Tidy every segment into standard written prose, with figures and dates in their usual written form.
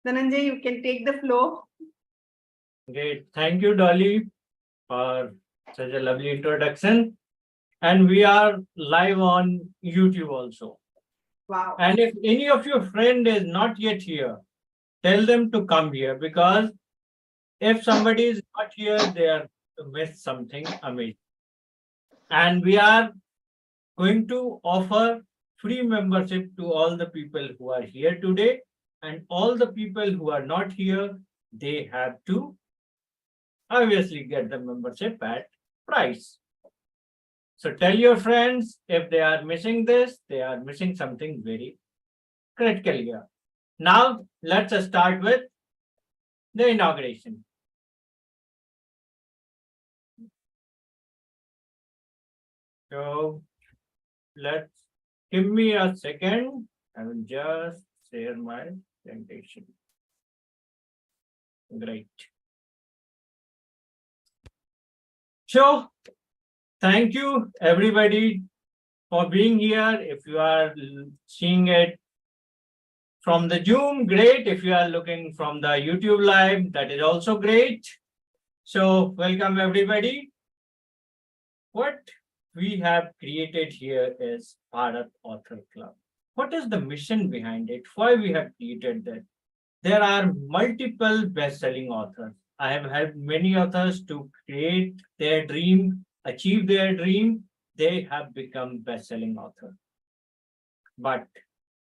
Dhananjay, you can take the floor. Great. Thank you, Dolly, for such a lovely introduction. And we are live on YouTube also. Wow. And if any of your friend is not yet here, tell them to come here, because if somebody is not here, they are to miss something amazing. And we are going to offer free membership to all the people who are here today, and all the people who are not here, they have to obviously get the membership at price. So tell your friends, if they are missing this, they are missing something very critical here. Now let's start with the inauguration. So let's give me a second. I will just share my presentation. Great. So thank you everybody for being here. If you are seeing it from the Zoom, great. If you are looking from the YouTube live, that is also great. So welcome everybody. What we have created here is Bharat Author Club. What is the mission behind it? Why we have created that? There are multiple best-selling authors. I have helped many authors to create their dream, achieve their dream. They have become best-selling authors. But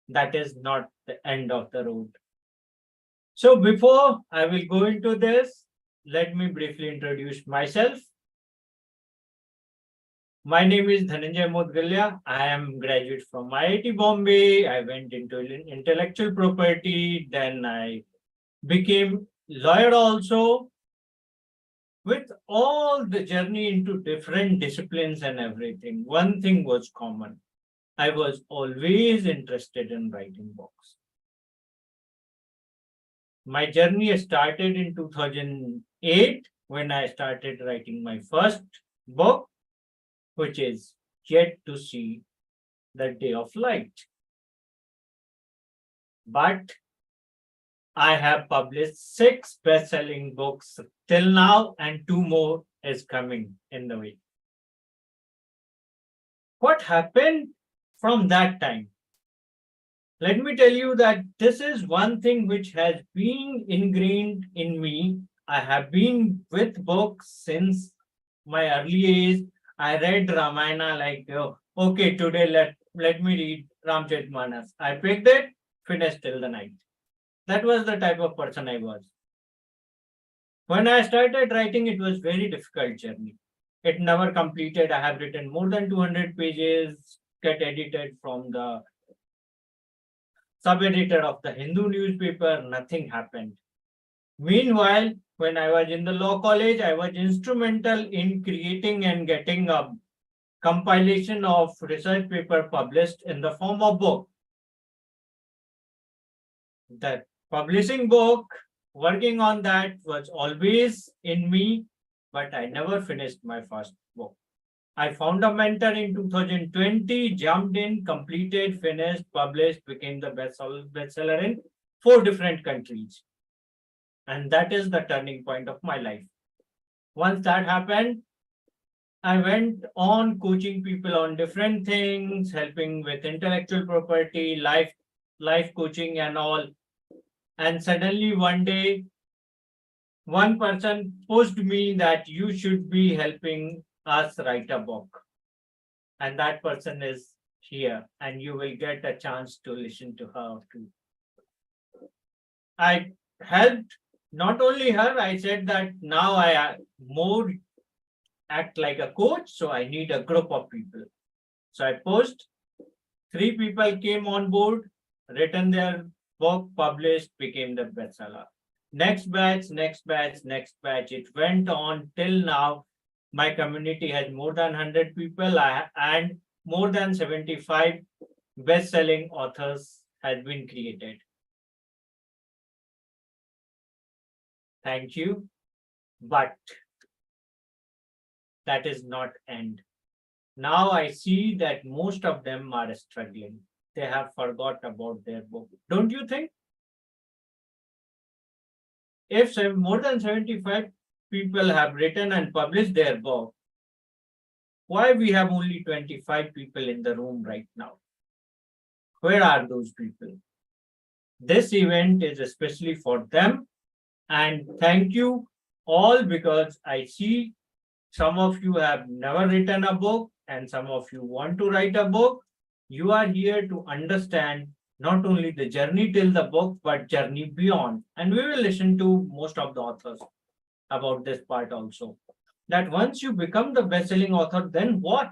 that is not the end of the road. So before I will go into this, let me briefly introduce myself. My name is Dhananjay Modgalia. I am graduate from IIT Bombay. I went into intellectual property. Then I became lawyer also. With all the journey into different disciplines and everything, one thing was common. I was always interested in writing books. My journey started in 2008 when I started writing my first book, which is yet to see the day of light. But I have published 6 best-selling books till now, and 2 more is coming in the way. What happened from that time? Let me tell you that this is one thing which has been ingrained in me. I have been with books since my early age. I read Ramayana like, oh, okay, today let me read Ramcharitmanas. I picked it, finished till the night. That was the type of person I was. When I started writing, it was very difficult journey. It never completed. I have written more than 200 pages, get edited from the sub-editor of the Hindu newspaper, nothing happened. Meanwhile, when I was in the law college, I was instrumental in creating and getting a compilation of research paper published in the form of book. The publishing book, working on that was always in me, but I never finished my first book. I found a mentor in 2020, jumped in, completed, finished, published, became the bestseller in 4 different countries. And that is the turning point of my life. Once that happened, I went on coaching people on different things, helping with intellectual property, life coaching and all. And suddenly one day, one person pushed me that you should be helping us write a book. And that person is here, and you will get a chance to listen to her too. I helped not only her, I said that now I more act like a coach, so I need a group of people. So I post, 3 people came on board, written their book, published, became the bestseller. Next batch, next batch, next batch. It went on till now. My community has more than 100 people and more than 75 best-selling authors has been created. Thank you. But that is not end. Now I see that most of them are struggling. They have forgot about their book. Don't you think? if more than 75 people have written and published their book, why we have only 25 people in the room right now? Where are those people? This event is especially for them. And thank you all, because I see some of you have never written a book and some of you want to write a book. You are here to understand not only the journey till the book, but journey beyond. And we will listen to most of the authors about this part also. That once you become the best-selling author, then what?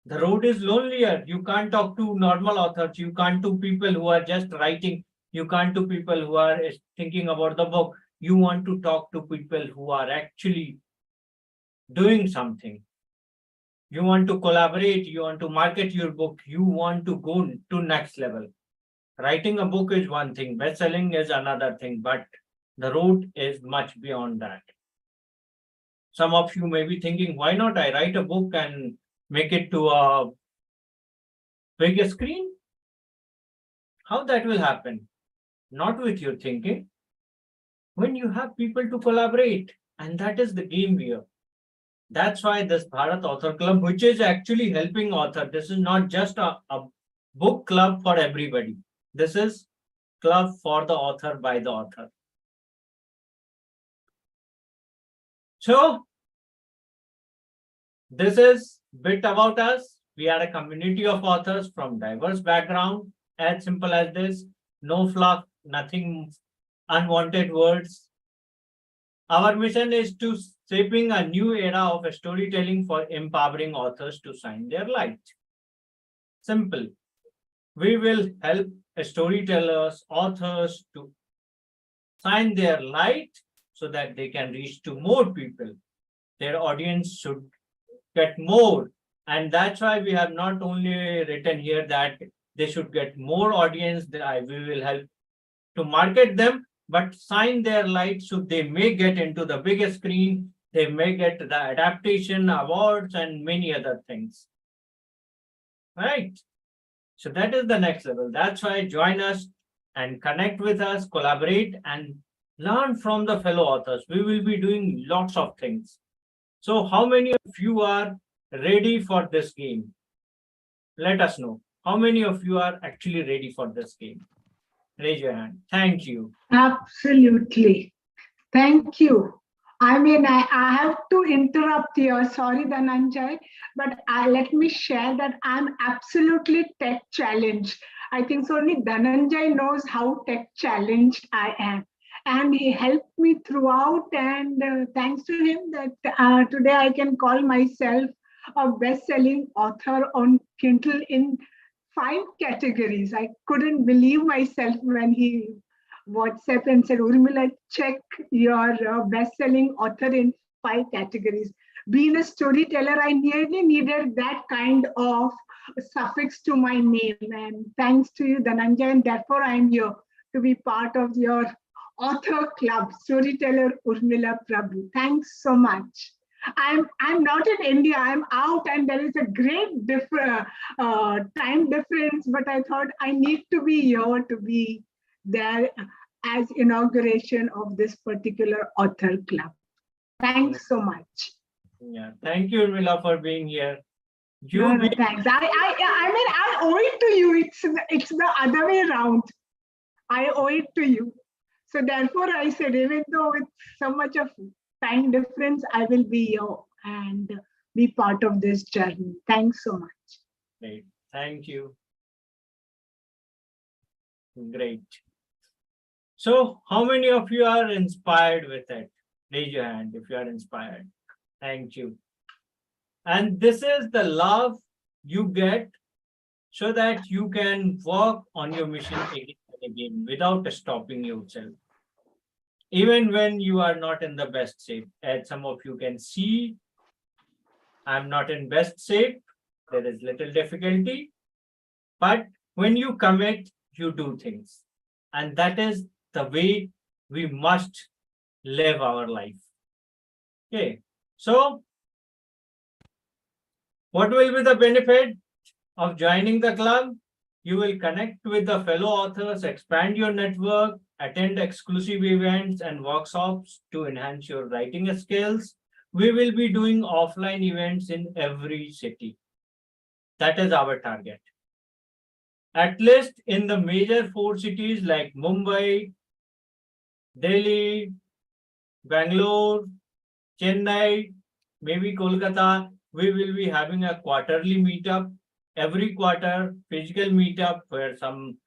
The road is lonelier. You can't talk to normal authors. You can't to people who are just writing. You can't to people who are thinking about the book. You want to talk to people who are actually doing something. You want to collaborate. You want to market your book. You want to go to next level. Writing a book is one thing. Best-selling is another thing. But the road is much beyond that. Some of you may be thinking, why not I write a book and make it to a bigger screen? How that will happen? Not with your thinking. When you have people to collaborate, and that is the game here. That's why this Bharat Author Club, which is actually helping author. This is not just a book club for everybody. This is club for the author by the author. So, this is bit about us. We are a community of authors from diverse background. As simple as this. No fluff, nothing unwanted words. Our mission is to shaping a new era of storytelling for empowering authors to shine their light. Simple. We will help storytellers, authors to shine their light so that they can reach to more people. Their audience should get more. And that's why we have not only written here that they should get more audience, that we will help to market them, but shine their light so they may get into the biggest screen, they may get the adaptation awards and many other things. Right? So that is the next level. That's why join us and connect with us, collaborate and learn from the fellow authors. We will be doing lots of things. So how many of you are ready for this game? Let us know. How many of you are actually ready for this game? Raise your hand. Thank you. Absolutely. Thank you. I mean, I have to interrupt here. Sorry, Dhananjay, but let me share that I'm absolutely tech challenged. I think so only Dhananjay knows how tech challenged I am. And he helped me throughout. And thanks to him that today I can call myself a best-selling author on Kindle in 5 categories. I couldn't believe myself when he WhatsApp and said, Urmila, check your best-selling author in 5 categories. Being a storyteller, I nearly needed that kind of suffix to my name. And thanks to you, Dhananjay, and therefore I'm here to be part of your author club, storyteller Urmila Prabhu. Thanks so much. I'm not in India. I'm out, and there is a great time difference. But I thought I need to be here to be there as inauguration of this particular author club. Thanks so much. Yeah, thank you, Urmila, for being here. No, thanks. I mean, I owe it to you. It's the other way around. I owe it to you. So therefore, I said, even though it's so much of time difference, I will be here and be part of this journey. Thanks so much. Great. Thank you. Great. So how many of you are inspired with it? Raise your hand if you are inspired. Thank you. And this is the love you get so that you can work on your mission again and again without stopping yourself. Even when you are not in the best shape, as some of you can see, I'm not in best shape. There is little difficulty, but when you commit, you do things. And that is the way we must live our life. Okay, so what will be the benefit of joining the club? You will connect with the fellow authors, expand your network, attend exclusive events and workshops to enhance your writing skills. We will be doing offline events in every city. That is our target. At least in the major 4 cities like Mumbai, Delhi, Bangalore, Chennai, maybe Kolkata, we will be having a quarterly meetup, every quarter physical meetup where some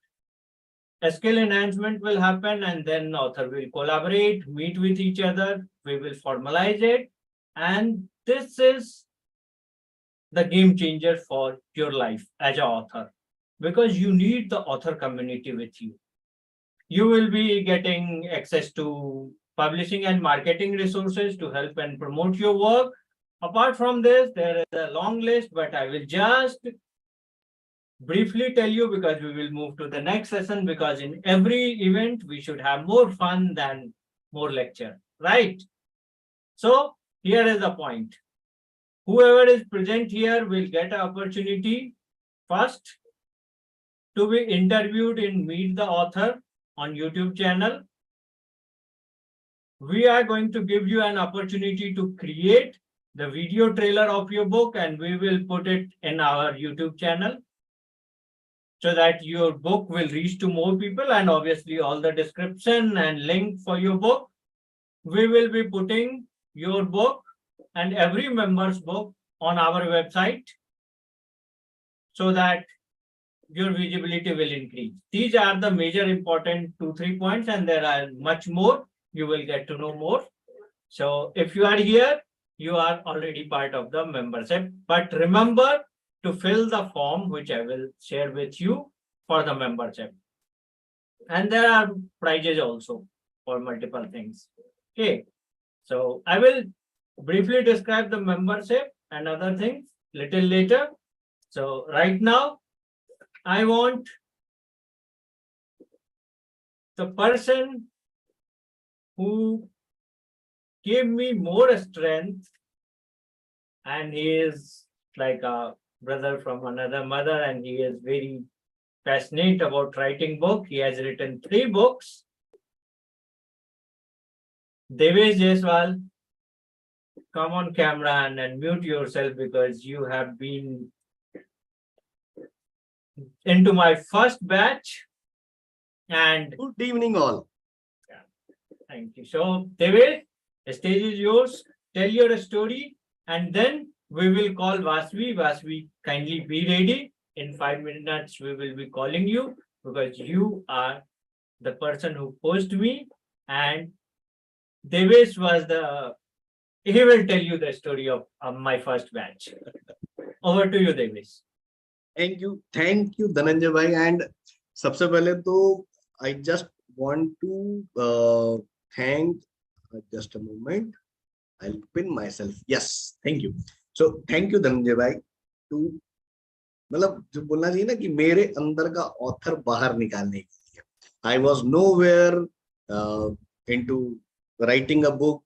skill enhancement will happen, and then author will collaborate, meet with each other, we will formalize it. And this is the game changer for your life as an author, because you need the author community with you. You will be getting access to publishing and marketing resources to help and promote your work. Apart from this, there is a long list, but I will just briefly tell you because we will move to the next session, because in every event, we should have more fun than more lecture, right? So here is the point. Whoever is present here will get an opportunity first to be interviewed in Meet the Author on YouTube channel. We are going to give you an opportunity to create the video trailer of your book, and we will put it in our YouTube channel so that your book will reach to more people, and obviously all the description and link for your book. We will be putting your book and every member's book on our website so that your visibility will increase. These are the major important 2-3 points, and there are much more. You will get to know more. So if you are here, you are already part of the membership. But remember to fill the form, which I will share with you for the membership. And there are prizes also for multiple things. Okay. So I will briefly describe the membership and other things little later. So right now, I want the person who gave me more strength, and he is like a brother from another mother, and he is very passionate about writing book. He has written 3 books. Devesh Jaiswal, come on camera and unmute yourself, because you have been into my first batch. And good evening all. Thank you. So Devesh, the stage is yours. Tell your story, and then we will call Vasvi. Vasvi, kindly be ready. In 5 minutes, we will be calling you, because you are the person who posed me, and Devesh was he will tell you the story of my first batch. Over to you, Devesh. Thank you, Dhananjay bhai. And सबसे पहले तो I just want to thank. Just a moment, I'll pin myself. Yes, thank you. So thank you, Dhananjay bhai. To मतलब जो बोलना चाहिए ना कि मेरे अंदर का ऑथर बाहर निकालने के लिए. I was nowhere into writing a book.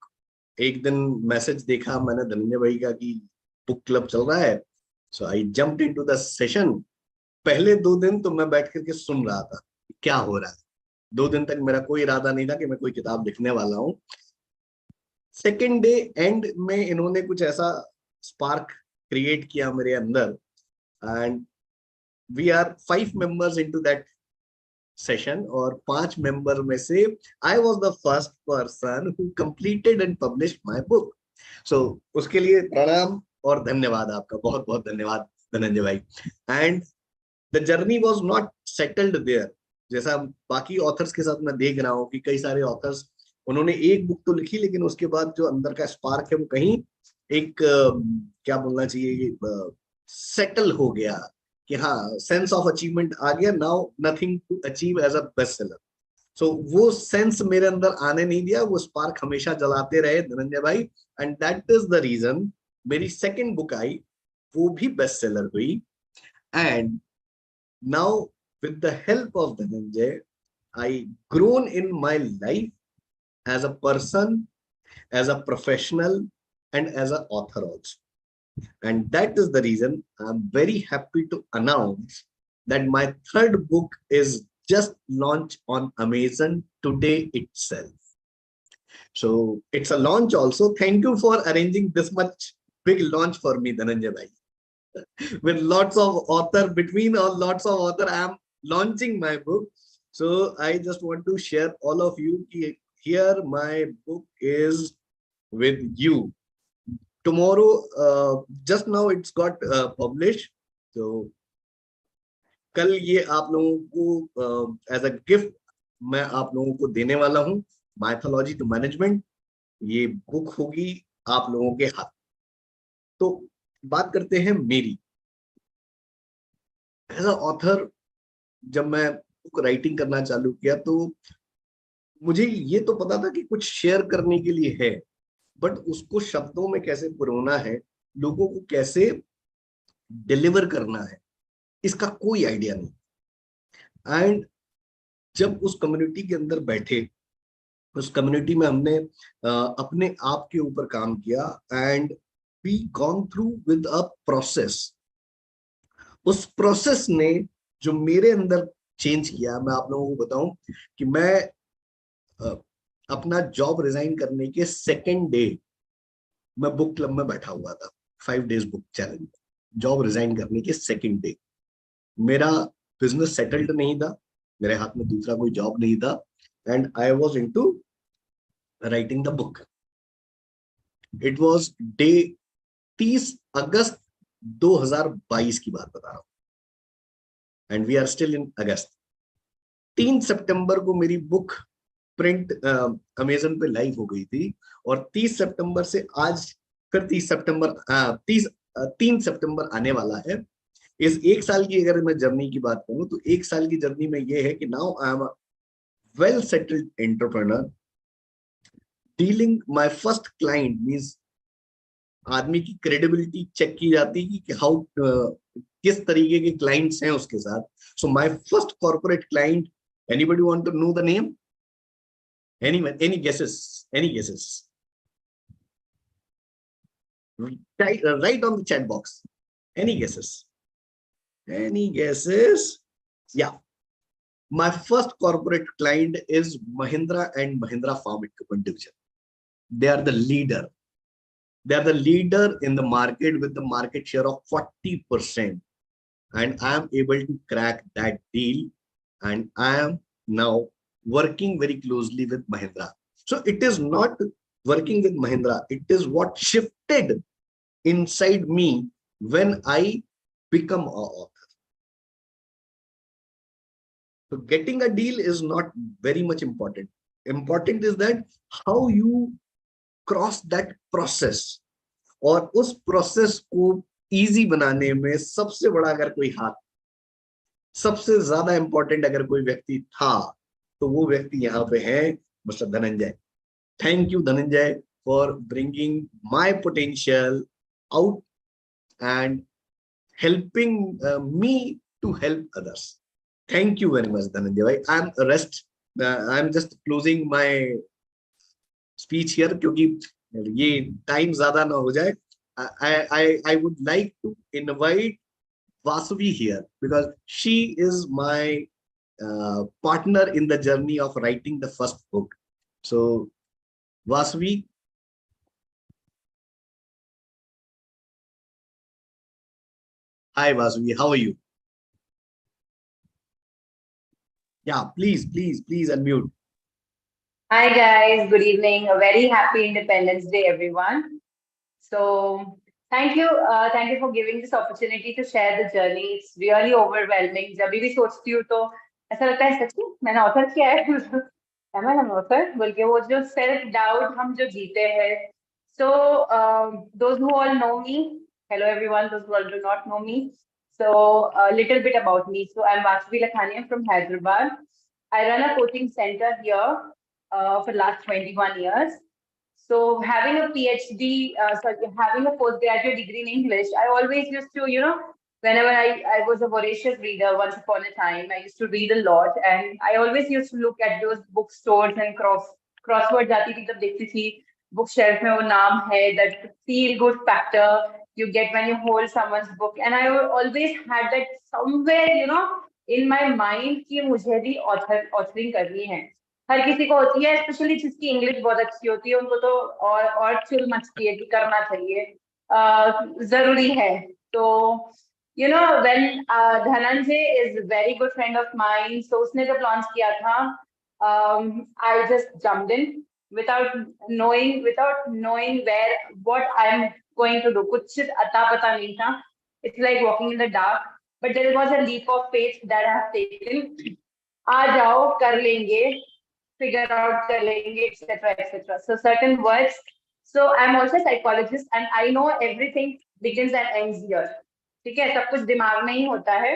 एक दिन मैसेज देखा मैंने धनंजय भाई का कि बुक क्लब चल रहा है. So I jumped into the session. पहले 2 दिन तो मैं बैठ करके सुन रहा था क्या हो रहा है. 2 दिन तक मेरा कोई इरादा नहीं था कि मैं कोई किताब लिखने वाला हूँ. सेकेंड डे एंड में इन्होंने कुछ ऐसा स्पार्क क्रिएट किया मेरे अंदर, and we are 5 members into that session, और 5 member में से I was the first person who completed and published my book. So उसके लिए प्रणाम और धन्यवाद आपका, बहुत बहुत धन्यवाद धनंजय भाई. And the journey was not settled there. जैसा बाकी ऑथर्स के साथ मैं देख रहा हूँ कि कई सारे ऑथर्स उन्होंने एक बुक तो लिखी, लेकिन उसके बाद जो अंदर का स्पार्क है वो कहीं एक क्या बोलना चाहिए सेटल हो गया कि हाँ सेंस ऑफ अचीवमेंट आ गया. Now nothing to achieve as a best seller. So वो सेंस मेरे अंदर आने नहीं दिया. वो स्पार्क हमेशा जलाते रहे धनंजय भाई, and that is the reason मेरी सेकंड बुक आई, वो भी बेस्ट सेलर हुई. And now with the help of Dhananjay I grown in my life as a person, as a professional, and as an author also. And that is the reason I'm very happy to announce that my third book is just launched on Amazon today itself. So it's a launch also. Thank you for arranging this much big launch for me, Dhananjay bhai. With lots of author, between all lots of author, I am launching my book. So I just want to share all of you here my book is with you. Tomorrow, just now it's got published. So कल ये आप लोगों को as a gift मैं आप लोगों को देने वाला हूं, माइथोलॉजी टू मैनेजमेंट। ये बुक होगी आप लोगों के हाथ। तो बात करते हैं मेरी एज अ ऑथर। जब मैं बुक राइटिंग करना चालू किया तो मुझे ये तो पता था कि कुछ शेयर करने के लिए है, बट उसको शब्दों में कैसे पिरोना है, लोगों को कैसे डिलीवर करना है, इसका कोई आइडिया नहीं। एंड जब उस कम्युनिटी के अंदर बैठे, उस कम्युनिटी में हमने अपने आप के ऊपर काम किया and we gone through with a process. उस प्रोसेस ने जो मेरे अंदर चेंज किया, मैं आप लोगों को बताऊं कि मैं अपना जॉब रिजाइन करने के सेकेंड डे मैं बुक क्लब में बैठा हुआ था, 5 days book challenge. Job resign करने के सेकेंड डे मेरा बिजनेस सेटल्ड नहीं था, मेरे हाथ में दूसरा कोई जॉब नहीं था and I was into writing the book. It was day 30 अगस्त 2022 की बात बता रहा हूं and we are still in August. 3 सितंबर को मेरी बुक प्रिंट अमेजन पे लाइव हो गई थी और 30 सितंबर से आज फिर 3 सितंबर आने वाला है। इस 1 साल की अगर मैं जर्नी की बात करूं तो 1 साल की जर्नी में ये है कि now I am a well settled entrepreneur dealing. My first client means आदमी की क्रेडिबिलिटी चेक की जाती है कि हाउ किस तरीके के क्लाइंट्स हैं उसके साथ। So my first corporate client, anybody want to know the name? Anyone, any guesses? Any guesses? Write on the chat box. Any guesses? Any guesses? Yeah. My first corporate client is Mahindra and Mahindra Farm Equipment Division. They are the leader. They are the leader in the market with the market share of 40%. And I am able to crack that deal. And I am now working very closely with Mahindra. So it is not working with Mahindra. It is what shifted inside me when I become an author. So getting a deal is not very much important. Important is that how you cross that process. और उस process को easy बनाने में सबसे बड़ा अगर कोई हाथ, सबसे ज्यादा इंपॉर्टेंट अगर कोई व्यक्ति था तो वो व्यक्ति यहाँ पे है mister Dhananjay. Thank you Dhananjay for bringing my potential out and helping me to help others. Thank you very much Dhananjay भाई। I am just closing my speech here क्योंकि ये टाइम ज्यादा ना हो जाए। I would like to invite Vasavi here because she is my partner in the journey of writing the first book. So Vasavi, hi Vasavi, how are you? Yeah, please unmute. Hi guys, good evening. A very happy Independence Day, everyone. So thank you for giving this opportunity to share the journey. It's really overwhelming. जब भी सोचती हूँ तो ऐसा लगता है सच्ची मैंने ऑथर किया है। Am I an author? बल्कि वो जो self doubt हम जो जीते हैं. So those who all know me, hello everyone. Those who all do not know me. So a little bit about me. So I'm Vasavi Lakhania from Hyderabad. I run a coaching center here for the last 21 years. So having a PhD, having a postgraduate degree in English, I always used to, whenever I was a voracious reader once upon a time, I used to read a lot. And I always used to look at those bookstores and crossword जाती थी तब देखती थी bookshelf में वो नाम है, that feel good factor you get when you hold someone's book. And I always had that somewhere, in my mind कि मुझे भी ऑथरिंग करनी है. हर किसी को होती है, स्पेशली जिसकी इंग्लिश बहुत अच्छी होती है, उनको तो और चुल मचती है कि करना चाहिए, जरूरी है. तो you know, when Dhananjay is a very good friend of mine, so उसने जब launch किया था, I just jumped in without knowing where what I'm going to do. कुछ अता पता नहीं था. It's like walking in the dark, but there was a leap of faith that I have taken. आ जाओ, कर लेंगे, figure out कर लेंगे, etc., etc. So certain words. So I'm also a psychologist, and I know everything begins and ends here. ठीक है, सब कुछ दिमाग में ही होता है.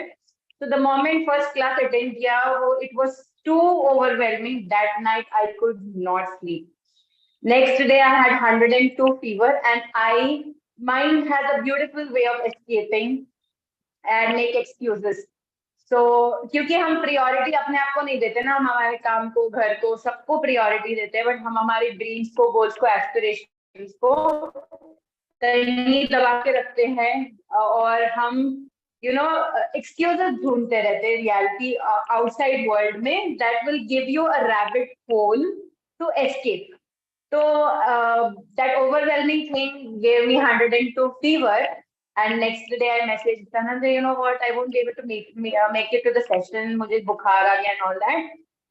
So the moment first class attend किया, वो it was too overwhelming. That night I could not sleep. Next day I had 102 fever, and mind has a beautiful way of escaping and make excuses. So क्योंकि हम priority अपने आप को नहीं देते ना, हम हमारे काम को, घर को, सबको priority देते हैं, but हम हमारे dreams को, goals को, aspirations को कहीं दबा के रखते हैं, और हम excuses ढूंढते रहते हैं reality outside world में that will give you a rabbit hole to escape. So that overwhelming thing gave me 102 fever, and next day I messaged Dhananjay, you know what, I won't be able to make it to the session, मुझे बुखार आ गया and all that.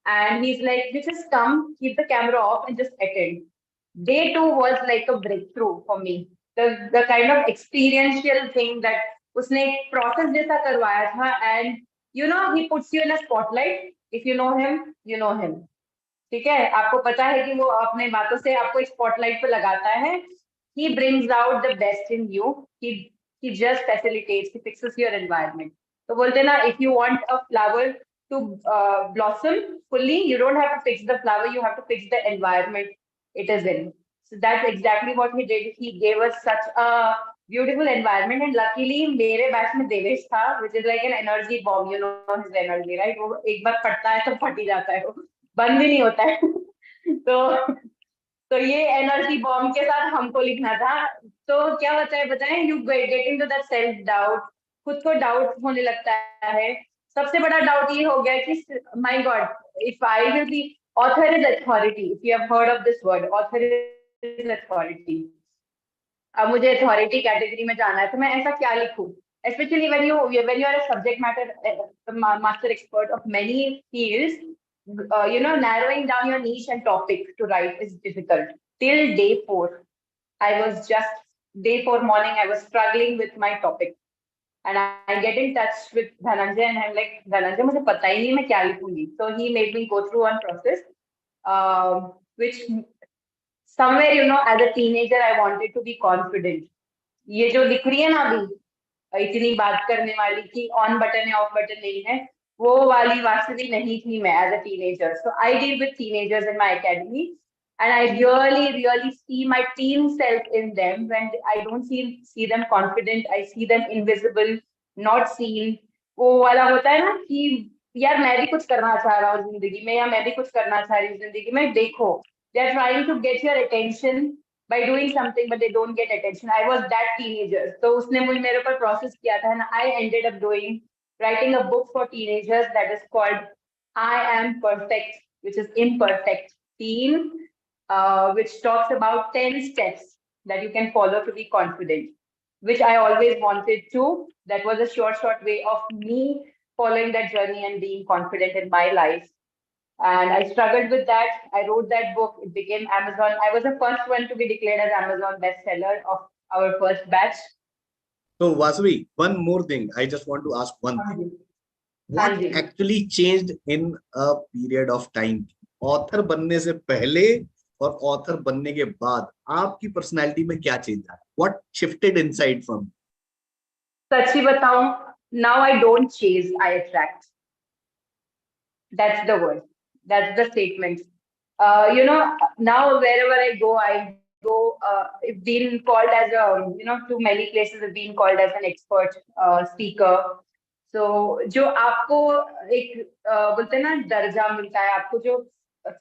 And he's like, you just come, keep the camera off and just attend. Day 2 was like a breakthrough for me. The kind of experiential thing that उसने एक process जैसा करवाया था, and he puts you in a spotlight. If you know him, you know him. ठीक है, आपको पता है कि वो अपने बातों से आपको स्पॉटलाइट पे लगाता है. He brings out the best in you. He just facilitates, he fixes your environment. तो बोलते ना, if you want a flower to blossom fully, you don't have to fix the flower, you have to fix the environment it is in. So that's exactly what he did. He gave us such a beautiful environment, and luckily मेरे batch में देवेश था, which is like an energy bomb. You know his energy, right? वो एक बार फटता है तो फट ही जाता है, वो बंद भी नहीं होता है. तो ये एनर्जी बॉम्ब के साथ हमको लिखना था. तो क्या होता है बताएं, you get into that self doubt, खुद को डाउट होने लगता है. सबसे बड़ा डाउट ये हो गया कि my God, if I will be, author is authority. If you have heard of this word, author is authority. अब मुझे अथॉरिटी कैटेगरी में जाना है, तो मैं ऐसा क्या लिखूं? Especially when you are a subject matter master expert of many fields, narrowing down your niche and topic to write is difficult. Till day 4, day 4 morning, I was struggling with my topic, and I get in touch with Dhananjay, and I'm like, Dhananjay, मुझे पता ही नहीं मैं क्या लिखूंगी. So he made me go through one process, which somewhere, as a teenager, I wanted to be confident. ये जो लिख रही है ना अभी, इतनी बात करने वाली कि ऑन बटन है ऑफ बटन नहीं है, वो वाली वासवी नहीं थी मैं as a teenager. So I deal with teenagers in my academy, and I really see my teen self in them. When I don't see them confident, I see them invisible, not seen. वो वाला होता है ना कि यार मैं भी कुछ करना चाह रहा हूँ जिंदगी में, या मैं भी कुछ करना चाह रही हूँ जिंदगी में. देखो, they are trying to get your attention by doing something, but they don't get attention. I was that teenager. So उसने मुझे मेरे ऊपर process किया था, and I ended up writing a book for teenagers that is called I Am Perfect, which is Imperfect Teen, which talks about 10 steps that you can follow to be confident, which I always wanted to. That was a short way of me following that journey and being confident in my life. And I struggled with that. I wrote that book. It became Amazon. I was the first one to be declared as Amazon bestseller of our first batch. So Vasavi, one more thing. I just want to ask one thing. What actually changed in a period of time? Author बनने से पहले और author बनने के बाद आपकी personality में क्या change आया? What shifted inside from? सच्ची बताऊं, now I don't chase, I attract. That's the word. That's the statement. Now wherever I go, I've been called as to many places, I've been called as an expert speaker. So जो आपको एक बोलते हैं ना दर्जा मिलता है, आपको जो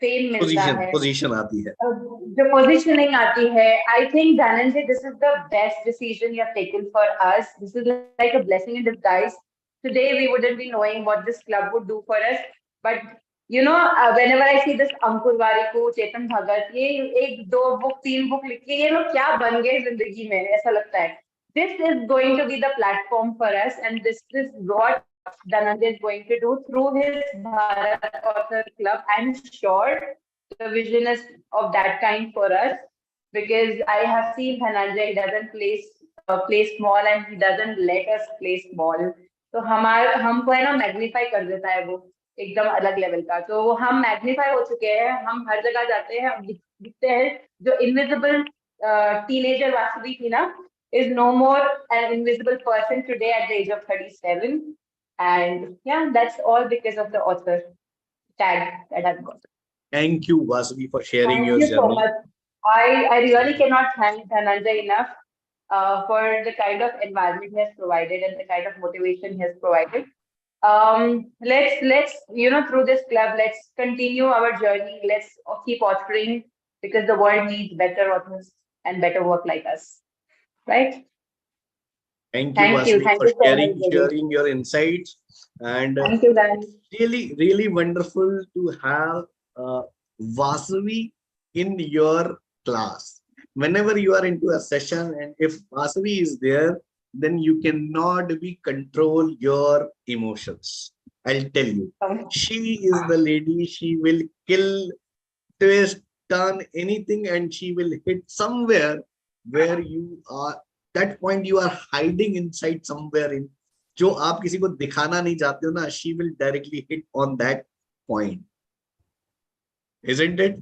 फेम मिलता है, पोजीशन आती है, जो पोजीशनिंग आती है, I think Dhananjay, this is the best decision you have taken for us. This is like a blessing in disguise. today we wouldn't be knowing what this club would do for us. But you know, whenever I see this Ankur Warikoo, Chetan Bhagat, ये एक दो book तीन book लिख के ये लोग क्या बन गए जिंदगी में, ऐसा लगता है. This is going to be the platform for us, and this is what Dhananjay is going to do through his Bharat Author Club. I'm sure the vision is of that kind for us, because I have seen Dhananjay doesn't play small, and he doesn't let us play small. तो हमको है ना magnify कर देता है वो एकदम अलग लेवल का. तो हम मैग्नीफाई हो चुके हैं, हम हर जगह जाते हैं, हम दिखते हैं. जो इनविजिबल टीनेजर वासुवी थी ना, is no more an invisible person today at the age of 37. And yeah, that's all because of the author tag that I've got. Thank you, Vasavi, for sharing Thank your you journey. so much. I really cannot thank Dhananjay enough for the kind of environment he has provided and the kind of motivation he has provided. Let's through this club, let's continue our journey. Let's keep authoring, because the world needs better authors and better work like us. Right? Thank you, Vasavi, Thank for you so much, sharing your insights. And thank you, Dan. really wonderful to have Vasavi in your class. Whenever you are into a session, and if Vasavi is there, then you cannot control your emotions. I'll tell you, she is the lady. She will kill, twist, turn anything, and she will hit somewhere where you are. That point you are hiding inside somewhere in. जो आप किसी को दिखाना नहीं चाहते हो ना, she will directly hit on that point. Isn't it?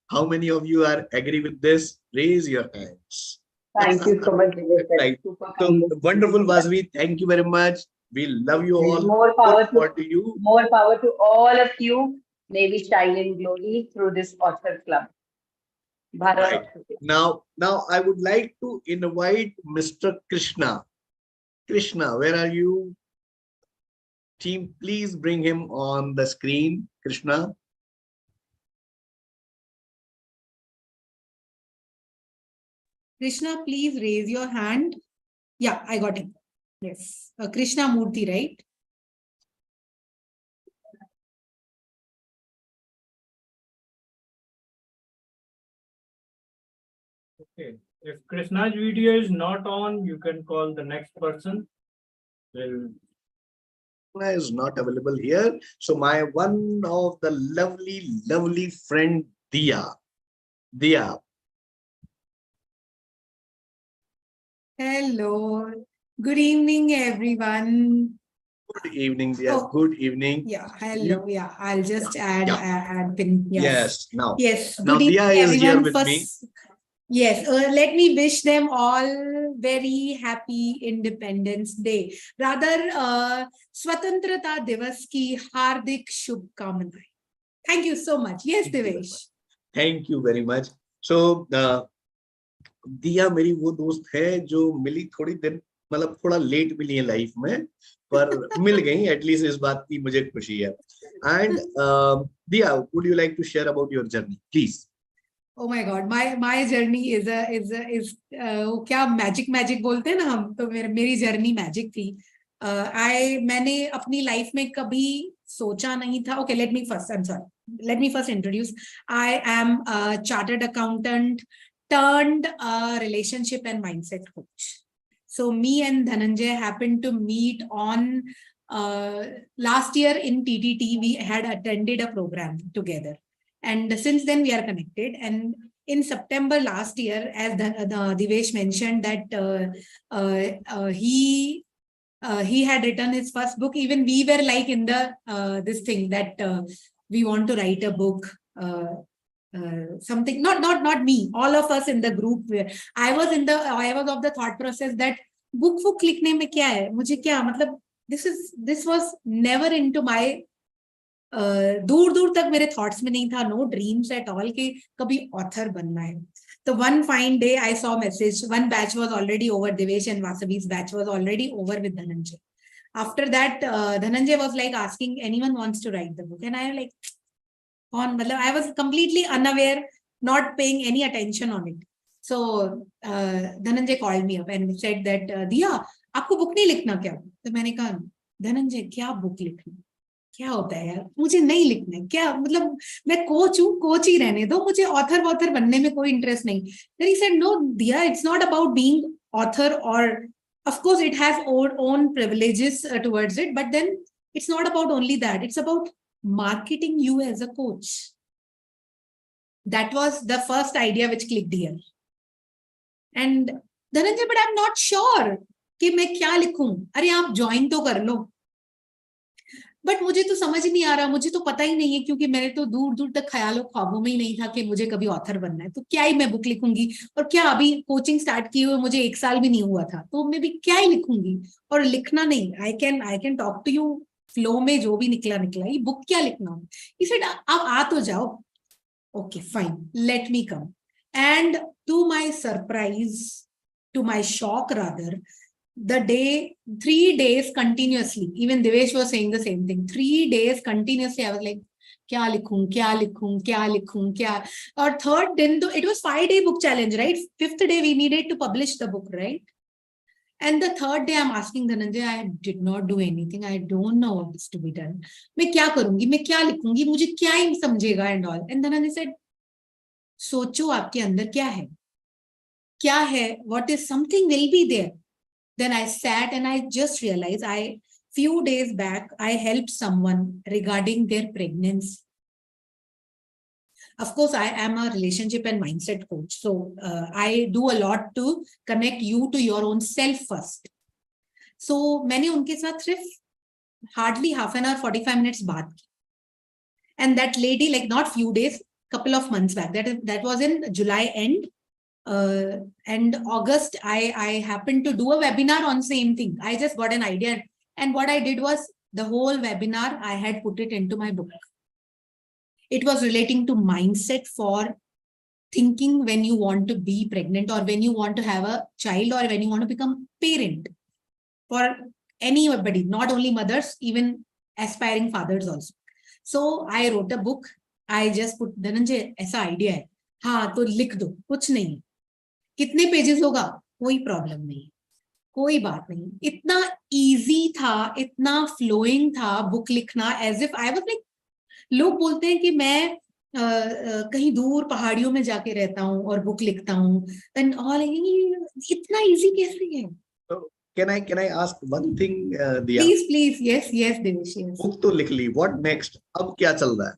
How many of you are agree with this? Raise your hands. Thank you so much. Right. So wonderful, Vasavi. Thank you very much. We love you all. More power to you. More power to all of you. May we shine in glory through this author club. Bharat. Right. Now I would like to invite Mr. Krishna. Krishna, where are you? Team, please bring him on the screen. Krishna. Krishna, please raise your hand. Yeah, I got him. Yes. Krishna Murthy, right? Okay. If Krishna's video is not on, you can call the next person. Well, Is not available here. So my one of the lovely friend Dia. Hello. Good evening, everyone. Good evening, Dia. Oh. Good evening. Yeah, hello. Yeah, I'll just add pin. Yes. Now. Yes. Now Good Dia evening, is here everyone. with First, me. Yes, let me wish them all very happy Independence Day. Rather, Swatantrata Divas ki hardik shubhkamnaएं. Thank you so much. Yes, Devesh. Thank you very much. So, दिया मेरी वो दोस्त है जो मिली थोड़ी देर, मतलब थोड़ा late मिली है लाइफ में, पर मिल गई एटलीस्ट, इस बात की मुझे खुशी है. And Dia, would you like to share about your journey, please? Oh my God, my journey is क्या magic बोलते हैं ना हम, तो मेरी journey magic थी. मैंने अपनी life में कभी सोचा नहीं था. Okay, let me first introduce. I am a chartered accountant turned a relationship and mindset coach. So me and Dhananjay happened to meet on last year in TTT. We had attended a program together. And since then we are connected. And in September last year, as Divesh mentioned, that he had written his first book. Even we were like in the this thing that we want to write a book. Something, not me, all of us in the group. I was of the thought process that book लिखने में क्या है, मुझे क्या, मतलब this was never into my दूर तक मेरे thoughts में नहीं था, no dreams at all कि कभी author बनना है. So one fine day I saw message, one batch was already over, Devesh and Vasavi's batch was already over with Dhananjay. After that, Dhananjay was like asking, anyone wants to write the book? And I like, I was completely unaware, not paying any attention on it. So Dhananjay called me up and said that, Diya, आपको book नहीं लिखना क्या? तो मैंने कहा, धनंजय क्या book लिखना, क्या होता है यार, मुझे नहीं लिखना है, क्या मतलब मैं कोच हूँ, कोच ही रहने दो, मुझे ऑथर वॉथर बनने में कोई इंटरेस्ट नहीं. Then he said, no, Diya, it's not about being author, or of course it has own privileges towards it, but then it's not about only that. It's about marketing you as a coach. That was the first idea which clicked here. And Dhananjay, but I'm not sure कि मैं क्या लिखूं. अरे आप join तो कर लो. But मुझे तो समझ नहीं आ रहा, मुझे तो पता ही नहीं है, क्योंकि मेरे तो दूर दूर तक ख्यालों ख्वाबों में ही नहीं था कि मुझे कभी ऑथर बनना है. तो क्या ही मैं बुक लिखूंगी, और क्या अभी कोचिंग स्टार्ट की हुई मुझे 1 साल भी नहीं हुआ था, तो मैं भी क्या ही लिखूंगी. और लिखना नहीं, I can talk to you flow में, जो भी निकला निकला, ये बुक क्या लिखना. इसे आप आ तो जाओ. Okay fine, let me come. And to my surprise, to my shock rather, the day, 3 days continuously, even Devesh was saying the same thing, 3 days continuously I was like, क्या लिखूं क्या लिखूं क्या लिखूं क्या. और third दिन तो it was 5-day book challenge, right? 5th day we needed to publish the book, right? And the 3rd day I'm asking Dhananjay, I did not do anything, I don't know what is to be done. मैं क्या करूंगी, मैं क्या लिखूंगी, मुझे क्या ही समझेगा and all. And Dhananjay said, सोचो आपके अंदर क्या है, क्या है, what is something will be there. Then I sat and I just realized, few days back, I helped someone regarding their pregnancy. Of course, I am a relationship and mindset coach. So I do a lot to connect you to your own self first. So मैंने उनके साथ सिर्फ hardly half an hour, 45 minutes बात की. And that lady, like not few days, couple of months back, that was in July end. And August, I happened to do a webinar on same thing. I just got an idea. And what I did was, the whole webinar, I had put it into my book. It was relating to mindset for thinking when you want to be pregnant, or when you want to have a child, or when you want to become parent. For anybody, not only mothers, even aspiring fathers also. So I wrote a book. I just put, Dhananjay, ऐसा idea है. हाँ, तो लिख दो, कुछ नहीं. कितने pages होगा, कोई प्रॉब्लम नहीं, कोई बात नहीं. इतना इजी था, इतना फ्लोइंग था बुक लिखना, as if I was like, लोग बोलते हैं कि मैं कहीं दूर पहाड़ियों में जाके रहता हूँ और बुक लिखता हूँ, एंड ऑल, इतना इजी कैसे है. Can I ask one thing, Diya? Please, yes, Devesh, yes. Book तो लिख ली, what next? अब क्या चल रहा है?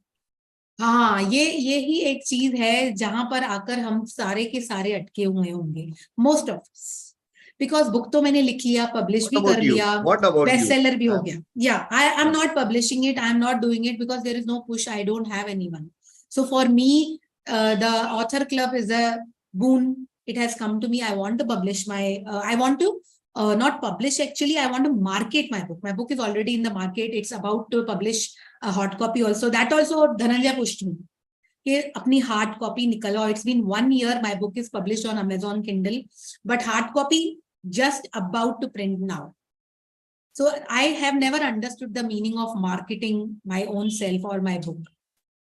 हाँ, ये ही एक चीज है जहां पर आकर हम सारे के सारे अटके हुए होंगे, most of us. Because book तो मैंने लिख लिया, पब्लिश भी कर लिया, बेस्ट सेलर भी हो गया. या I am not publishing it, I am not doing it because there is no push. I don't have anyone. So for me the author club is a boon. It has come to me. I want to publish my, I want to not publish, actually, I want to market my book. My book is already in the market. It's about to publish a hard copy also. That also Dhananjay pushed me. कि अपनी hard copy निकलो. It's been 1 year. My book is published on Amazon Kindle, but hard copy just about to print now. So I have never understood the meaning of marketing my own self or my book.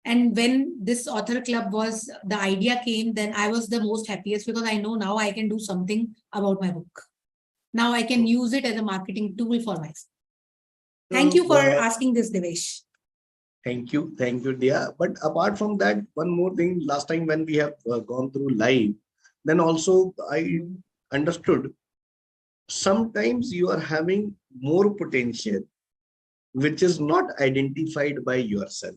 And when this author club was, the idea came, then I was the most happiest, because I know now I can do something about my book. Now I can use it as a marketing tool for myself. Thank you for asking this, Devesh. Thank you, Diya. But apart from that, one more thing. Last time when we have gone through live, then also I understood sometimes you are having more potential, which is not identified by yourself,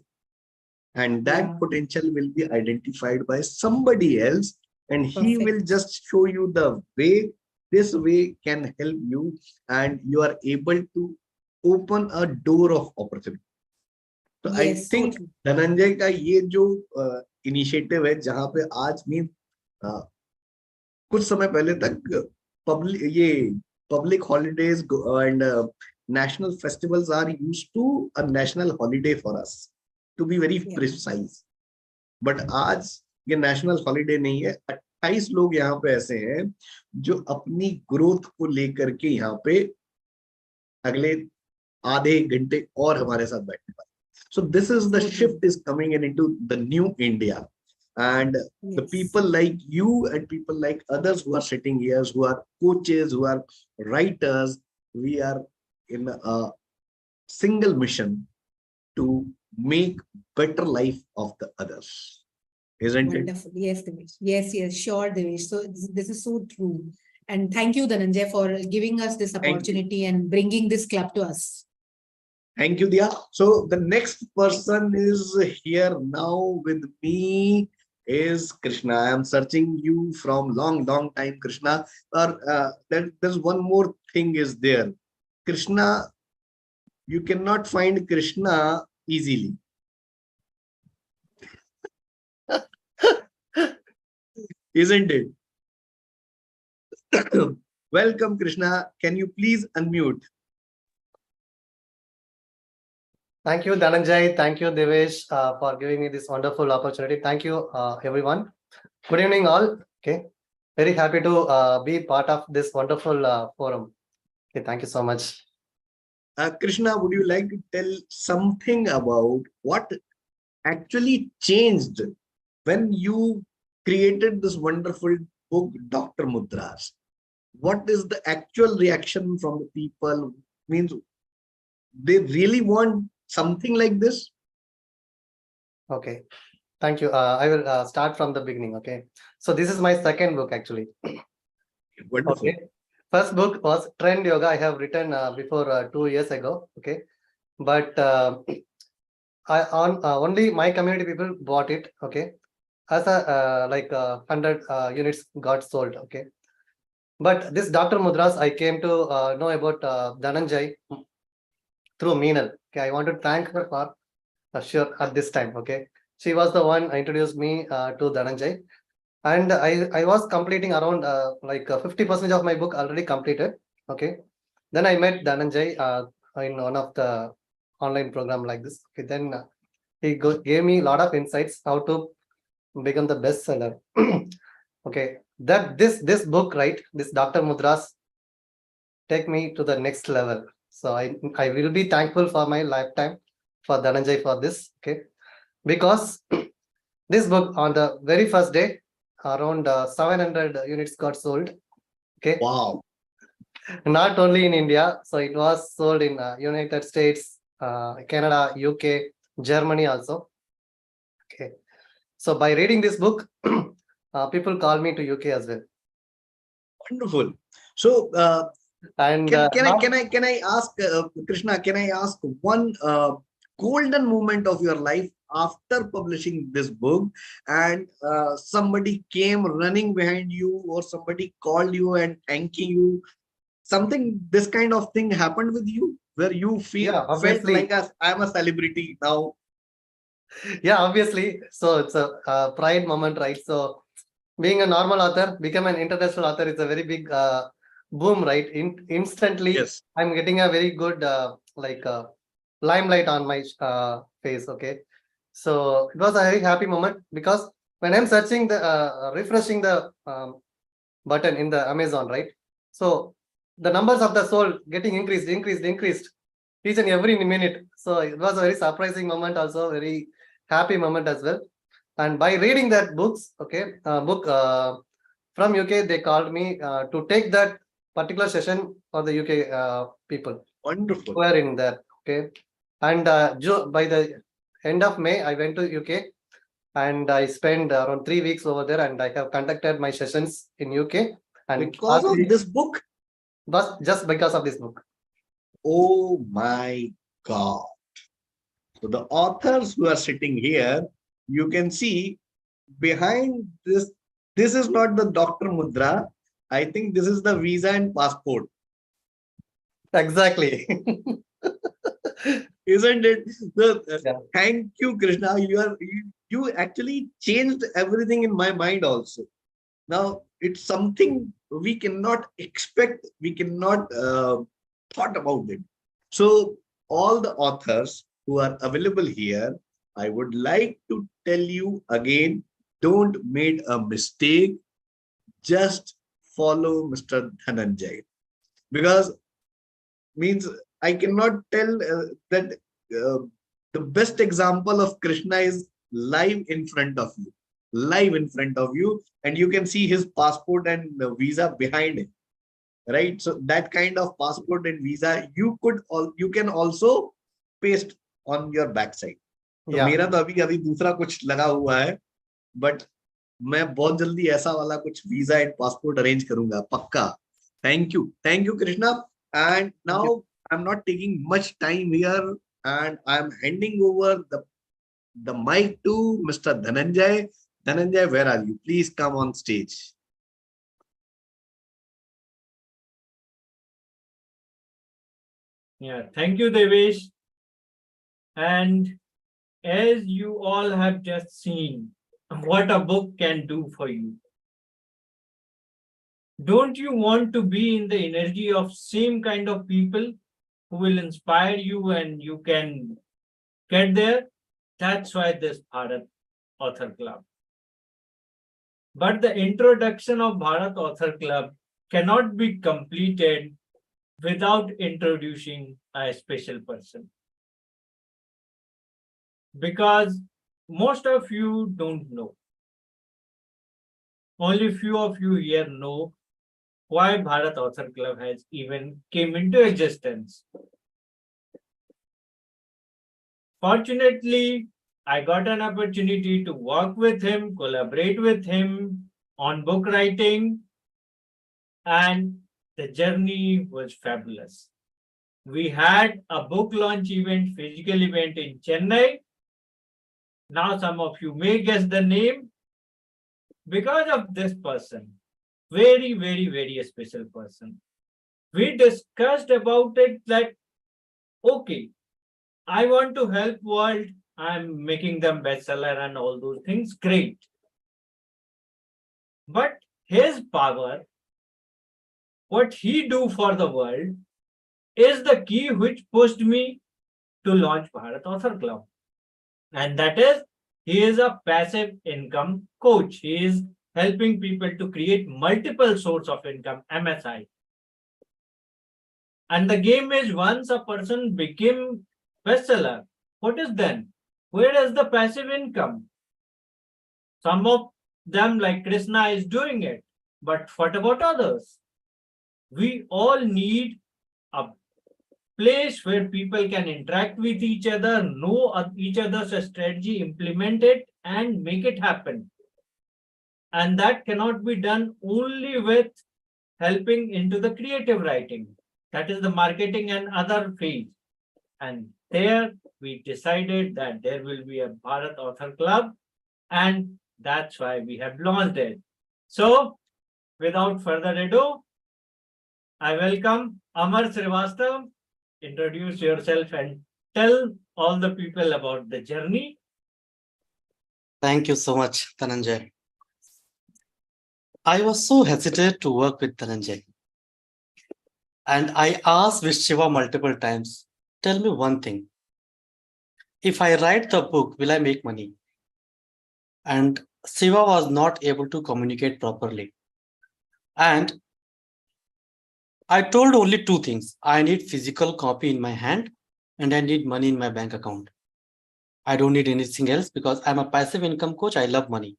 and that potential will be identified by somebody else, and he will just show you the way. This way can help you, and you are able to open a door of opportunity. So I think Dhananjay का ये जो initiative है, जहाँ पे आज में कुछ समय पहले तक public holidays and national festivals are used to a national holiday for us, to be very precise. But आज ये national holiday नहीं है. 28 लोग यहाँ पे ऐसे हैं जो अपनी ग्रोथ को लेकर के यहाँ पे अगले आधे घंटे और हमारे साथ बैठने वाले. So this is the shift is coming in into the new India, and the people like you and people like others who are sitting here, who are coaches, who are writers, we are in a single mission to make better life of the others. Isn't it? Wonderful. Yes, Devesh. Yes, sure, Devesh. So this is so true. And thank you, Dhananjay, for giving us this you. opportunity and bringing this club to us. Thank you, Dia. So the next person is here now with me is Krishna. I am searching you from long time, Krishna. There's one more thing is there. Krishna, you cannot find Krishna easily. Isn't it? Welcome, Krishna. Can you please unmute? Thank you, Dhananjay. Thank you, Devesh, for giving me this wonderful opportunity. Thank you, everyone. Good evening, all. Okay, very happy to be part of this wonderful forum. Okay, thank you so much. Krishna, would you like to tell something about what actually changed when you created this wonderful book, Dr. Mudras? What is the actual reaction from the people? Means they really want something like this? Okay, thank you. I will start from the beginning. Okay, so this is my second book actually. Wonderful. Okay, first book was Trend Yoga. I have written before 2 years ago. Okay, but only my community people bought it. Okay, as a 100 units got sold. Okay, but this Dr. Mudras, I came to know about Dhananjay through Meenal. Okay, I want to thank her for sure at this time. Okay, she was the one who introduced me to Dhananjay, and I was completing around 50% of my book already completed. Okay, then I met Dhananjay in one of the online program like this. Okay, then he gave me a lot of insights how to become the bestseller. Okay, that this book, right, this Dr. Mudras take me to the next level. So I will be thankful for my lifetime for Dhananjay for this. Okay, because this book on the very first day around 700 units got sold. Okay, Wow. not only in India, so it was sold in United States, Canada, UK, Germany also. Okay, so by reading this book, people call me to UK as well. Wonderful. So And can I ask Krishna, can I ask one golden moment of your life after publishing this book, and somebody came running behind you, or somebody called you and thanking you? Something, this kind of thing happened with you where you felt obviously. like I'm a celebrity now? Yeah, obviously. So it's a pride moment, right? So being a normal author, become an international author is a very big boom, right? Instantly, Yes. I'm getting a very good limelight on my face. Okay, so it was a very happy moment because when I'm searching the refreshing the button in the Amazon, right? So the numbers of the sold getting increased each and every minute. So it was a very surprising moment, also very happy moment as well. And by reading that book from UK, they called me to take that particular session for the UK people. Wonderful. Who are in there. Okay, and by the end of May, I went to UK and I spent around 3 weeks over there, and I have conducted my sessions in UK. And because of this book? But just because of this book. Oh my God. So the authors who are sitting here, you can see behind this is not the Dr. Mudra. I think this is the visa and passport. Exactly. Isn't it? So, thank you, Krishna. You actually changed everything in my mind also. Now it's something we cannot expect, we cannot thought about it. So all the authors who are available here, I would like to tell you again, don't make a mistake. Just follow Mr. Dhananjay, because means I cannot tell that the best example of Krishna is live in front of you. Live in front of you, and you can see his passport and visa behind him, right? So that kind of passport and visa you can also paste on your backside. तो Yeah. मेरा तो अभी दूसरा कुछ लगा हुआ है, but मैं बहुत जल्दी ऐसा वाला कुछ वीजा एंड पासपोर्ट अरेंज करूंगा पक्का. Thank you Krishna. And now I'm not taking much time here, and I'm handing over the mic to Mr. Dhananjay. Dhananjay, where are you? Please come on stage. Yeah, thank you, Devesh. And as you all have just seen, what a book can do for you. Don't you want to be in the energy of same kind of people who will inspire you and you can get there? That's why this Bharat Author Club. But the introduction of Bharat Author Club cannot be completed without introducing a special person. Because most of you don't know. Only few of you here know why Bharat Author Club has even came into existence. Fortunately, I got an opportunity to work with him, collaborate with him on book writing, and the journey was fabulous. We had a book launch event, physical event in Chennai. Now some of you may guess the name. Because of this person, very, very, very special person, we discussed about it that, okay, I want to help world, I'm making them bestseller and all those things, great. But his power, what he do for the world, is the key which pushed me to launch Bharat Author Club. And that is, he is a passive income coach. He is helping people to create multiple source of income, MSI. And the game is, once a person became bestseller, what is then? Where is the passive income? Some of them, like Krishna, is doing it. But what about others? We all need a place where people can interact with each other, know each other's strategy, implement it, and make it happen. And that cannot be done only with helping into the creative writing. That is the marketing and other phase. And there we decided that there will be a Bharat Author Club, and that's why we have launched it. So, without further ado, I welcome Amar Srivastav. Introduce yourself and tell all the people about the journey. Thank you so much, Dhananjay. I was so hesitant to work with Dhananjay. And I asked with Shiva multiple times, tell me one thing. If I write the book, will I make money? And Shiva was not able to communicate properly. And I told only two things. I need physical copy in my hand and I need money in my bank account. I don't need anything else because I'm a passive income coach. I love money.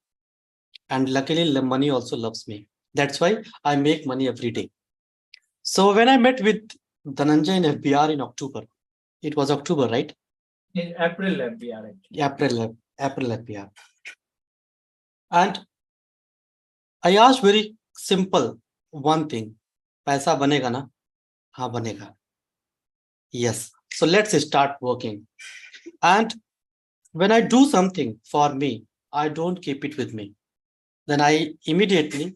And luckily, money also loves me. That's why I make money every day. So when I met with Dhananjay in FBR in October, it was October, right? In April FBR. April FBR. And I asked very simple one thing. Paisa banega na? Ha, banega. Yes. So let's start working. And when I do something for me, I don't keep it with me. Then I immediately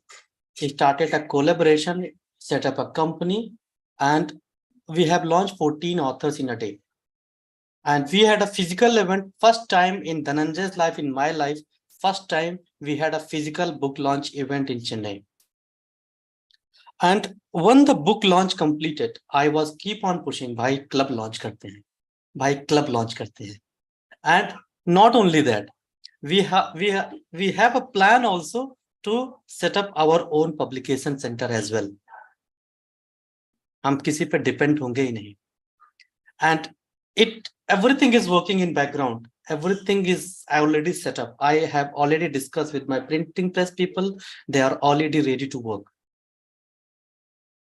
started a collaboration, set up a company, and we have launched 14 authors in a day. And we had a physical event, first time in Dhananjay's life, in my life, first time we had a physical book launch event in Chennai. And when the book launch completed, I was keep on pushing, bhai club launch karte hain, bhai club launch karte hain. And not only that, we have a plan also to set up our own publication center as well. हम किसी पे depend होंगे ही नहीं. And everything is working in background. Everything is already set up. I have already discussed with my printing press people. They are already ready to work.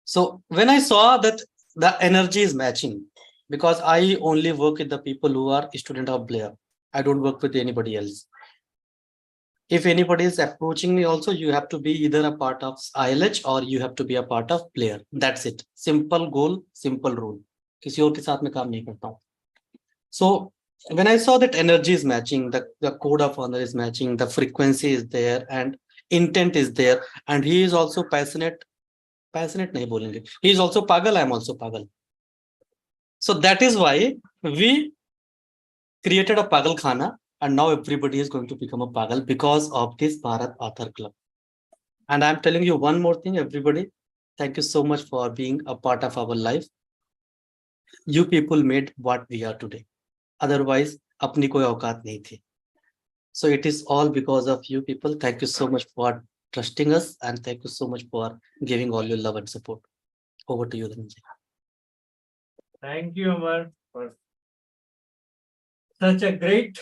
So when I saw that the energy is matching, because I only work with the people who are student of Blair. I don't work with anybody else. If anybody is approaching me also, you have to be either a part of ILH or you have to be a part of Blair. That's it. Simple goal, simple rule. किसी और के साथ में काम नहीं करता हूँ. So when I saw that energy is matching, the code of honor is matching, the frequency is there and intent is there, and he is also passionate. Passionate nahi bolenge. He is also pagal, I am also pagal. So that is why we created a Pagal Khana, and now everybody is going to become a Pagal because of this Bharat Author Club. And I'm telling you one more thing, everybody. Thank you so much for being a part of our life. You people made what we are today. Otherwise, apni koi aukat nahi thi. So it is all because of you people. Thank you so much for trusting us, and thank you so much for giving all your love and support. Over to you, Dhananjay. Thank you, Amar, for such a great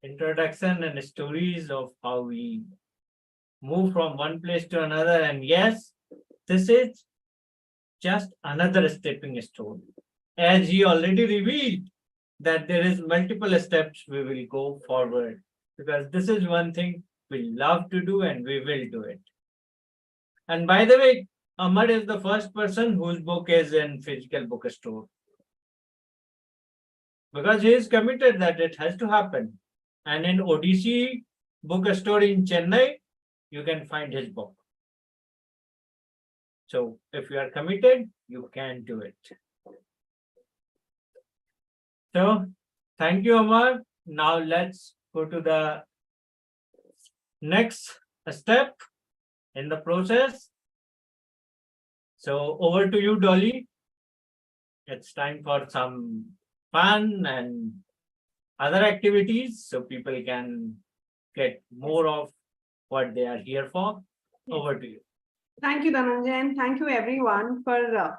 introduction and stories of how we move from one place to another. And yes, this is just another stepping stone. As he already revealed that there is multiple steps we will go forward, because this is one thing we love to do and we will do it. And by the way, Amar is the first person whose book is in physical bookstore, because he is committed that it has to happen. And in ODC bookstore in Chennai, you can find his book. So if you are committed, you can do it. So thank you, Amar. Now let's go to the next step in the process. So over to you, Dolly. It's time for some fun and other activities so people can get more of what they are here for. Over to you. Thank you, Dhananjay, and thank you everyone for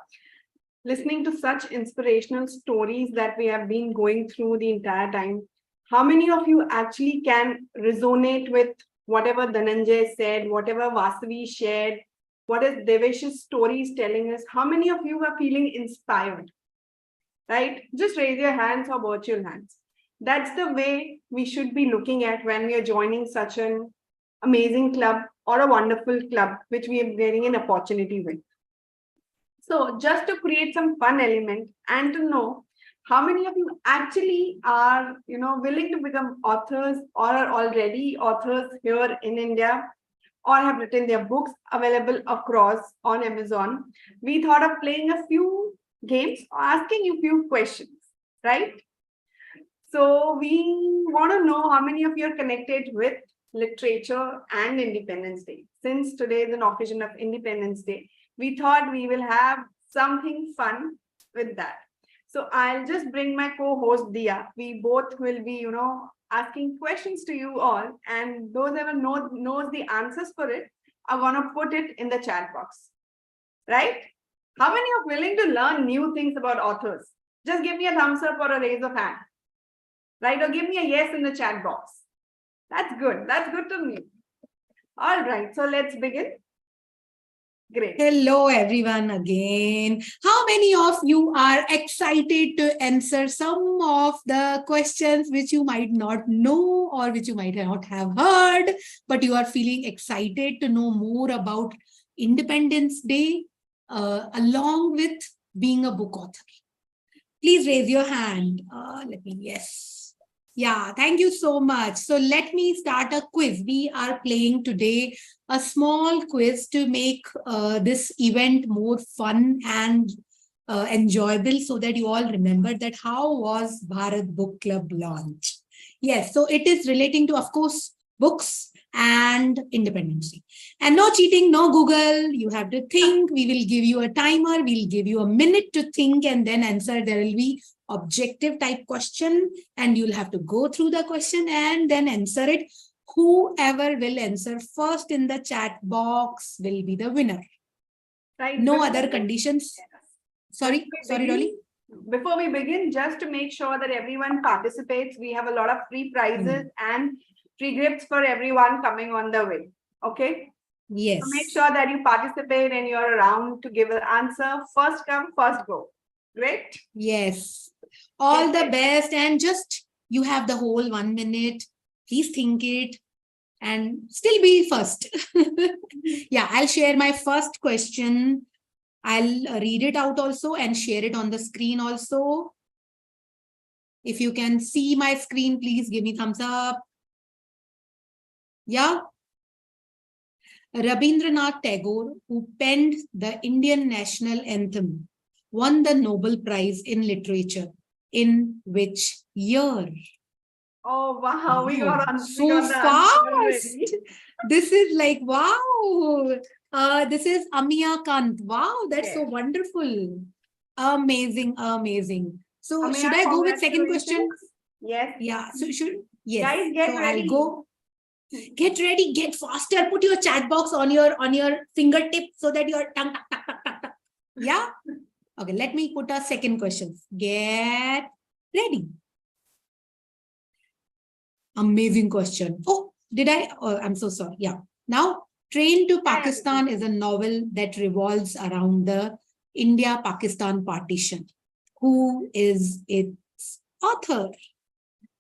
listening to such inspirational stories that we have been going through the entire time. How many of you actually can resonate with whatever Dhananjay said, whatever Vasavi shared, what is Devesh's stories telling us? How many of you are feeling inspired? Right? Just raise your hands or virtual hands. That's the way we should be looking at when we are joining such an amazing club or a wonderful club, which we are getting an opportunity with. So just to create some fun element and to know how many of you actually are, willing to become authors or are already authors here in India or have written their books available across on Amazon, we thought of playing a few games, asking you a few questions, right? So we want to know how many of you are connected with literature and Independence Day. Since today is an occasion of Independence Day, we thought we will have something fun with that. So I'll just bring my co-host Dia. We both will be, asking questions to you all, and those who knows the answers for it are going to put it in the chat box, right? How many are willing to learn new things about authors? Just give me a thumbs up or a raise of hand, right? Or give me a yes in the chat box. That's good. That's good to me. All right. So let's begin. Great. Hello, everyone again. How many of you are excited to answer some of the questions which you might not know or which you might not have heard, but you are feeling excited to know more about Independence Day along with being a book author? Please raise your hand. Yes. Yeah, thank you so much. So let me start a quiz. We are playing today a small quiz to make this event more fun and enjoyable, so that you all remember that how was Bharat Book Club launched. Yes, so it is relating to, of course, books and Independence Day. And no cheating, no Google. You have to think. We will give you a timer. We'll give you a minute to think and then answer. There will be objective type question and you'll have to go through the question and then answer it. Whoever will answer first in the chat box will be the winner. Right. No other conditions. Sorry, Dolly. Before we begin, just to make sure that everyone participates, we have a lot of free prizes and free gifts for everyone coming on the way. Okay? Yes. So make sure that you participate and you're around to give an answer. First come, first go. Great. Yes. All the Okay. best. And just you have the whole 1 minute. Please think it and still be first. Yeah, I'll share my first question. I'll read it out also and share it on the screen also. If you can see my screen, please give me thumbs up. Yeah. Rabindranath Tagore, who penned the Indian national anthem, won the Nobel Prize in Literature. In which year? Oh wow, we got Wow, we so got the answer fast. already. This is like, wow. This is Amiya Kant. Wow, that's so Yes. wonderful. Amazing, amazing. So Amaya, should I go with second question? congratulations. Yes. Yeah, so should, yes. Guys, get So ready. I'll go. Get ready, get faster. Put your chat box on your fingertip so that your tongue. Tuck, tuck, tuck, tuck, tuck. Yeah. Okay, let me put a second question. Get ready. Amazing question. Oh, did I? Oh, I'm so sorry. Yeah. Now, Train to Pakistan is a novel that revolves around the India-Pakistan partition. Who is its author?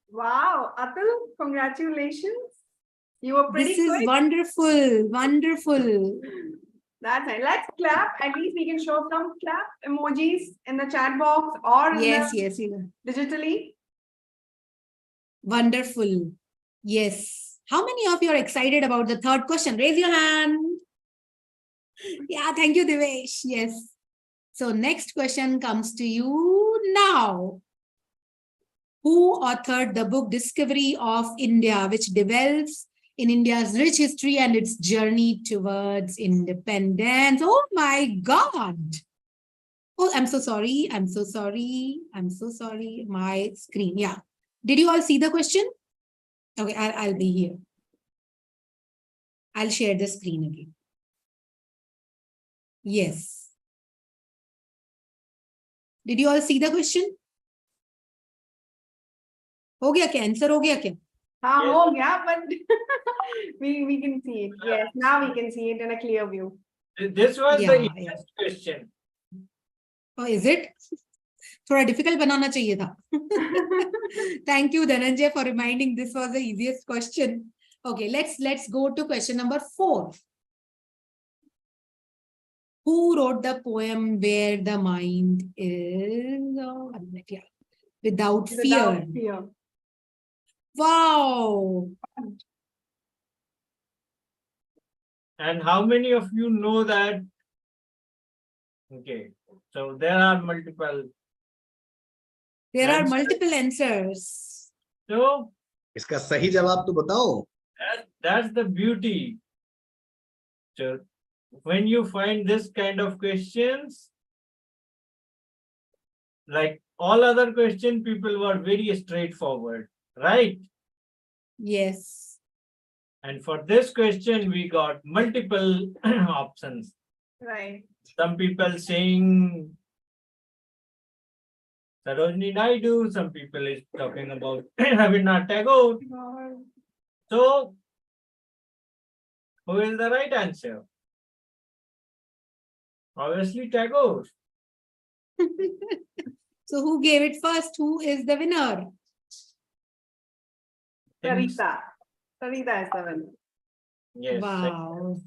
Wow, Atul, congratulations. You were pretty This is quick. wonderful, wonderful. That's nice. Let's clap. At least we can show some clap emojis in the chat box or Yes, in yes, yes. the digitally. Wonderful. Yes. How many of you are excited about the third question? Raise your hand. Yeah, thank you, Devesh. Yes. So next question comes to you now. Who authored the book Discovery of India, which delves in India's rich history and its journey towards independence? Oh my God. Oh, I'm so sorry. I'm so sorry. I'm so sorry. My screen. Yeah. Did you all see the question? Okay, I'll be here. I'll share the screen again. Yes. Did you all see the question? हो गया क्या? Answer हो गया क्या? हाँ, Yes. हो गया, but we can see it. Yes, now we can see it in a clear view. This was Yeah, the yeah. easiest question. Oh, is it? थोड़ा difficult बनाना चाहिए था. Thank you, Dhananjay, for reminding this was the easiest question. Okay, let's go to question number 4. Who wrote the poem Where the Mind is Without Fear? Without fear. Wow. And how many of you know that? Okay, so there are multiple. There are Answer. multiple answers. So इसका सही जवाब तो बताओ. that's the beauty. So when you find this kind of questions, like all other questions, people were very straightforward, right? Yes. And for this question, we got multiple options. Right. Some people saying Sarojini Naidu, some people is talking about Rabindranath Tagore. So, who is the right answer? Obviously, Tagore. So who gave it first? Who is the winner? Sarita. Sarita is the winner. Yes. Wow.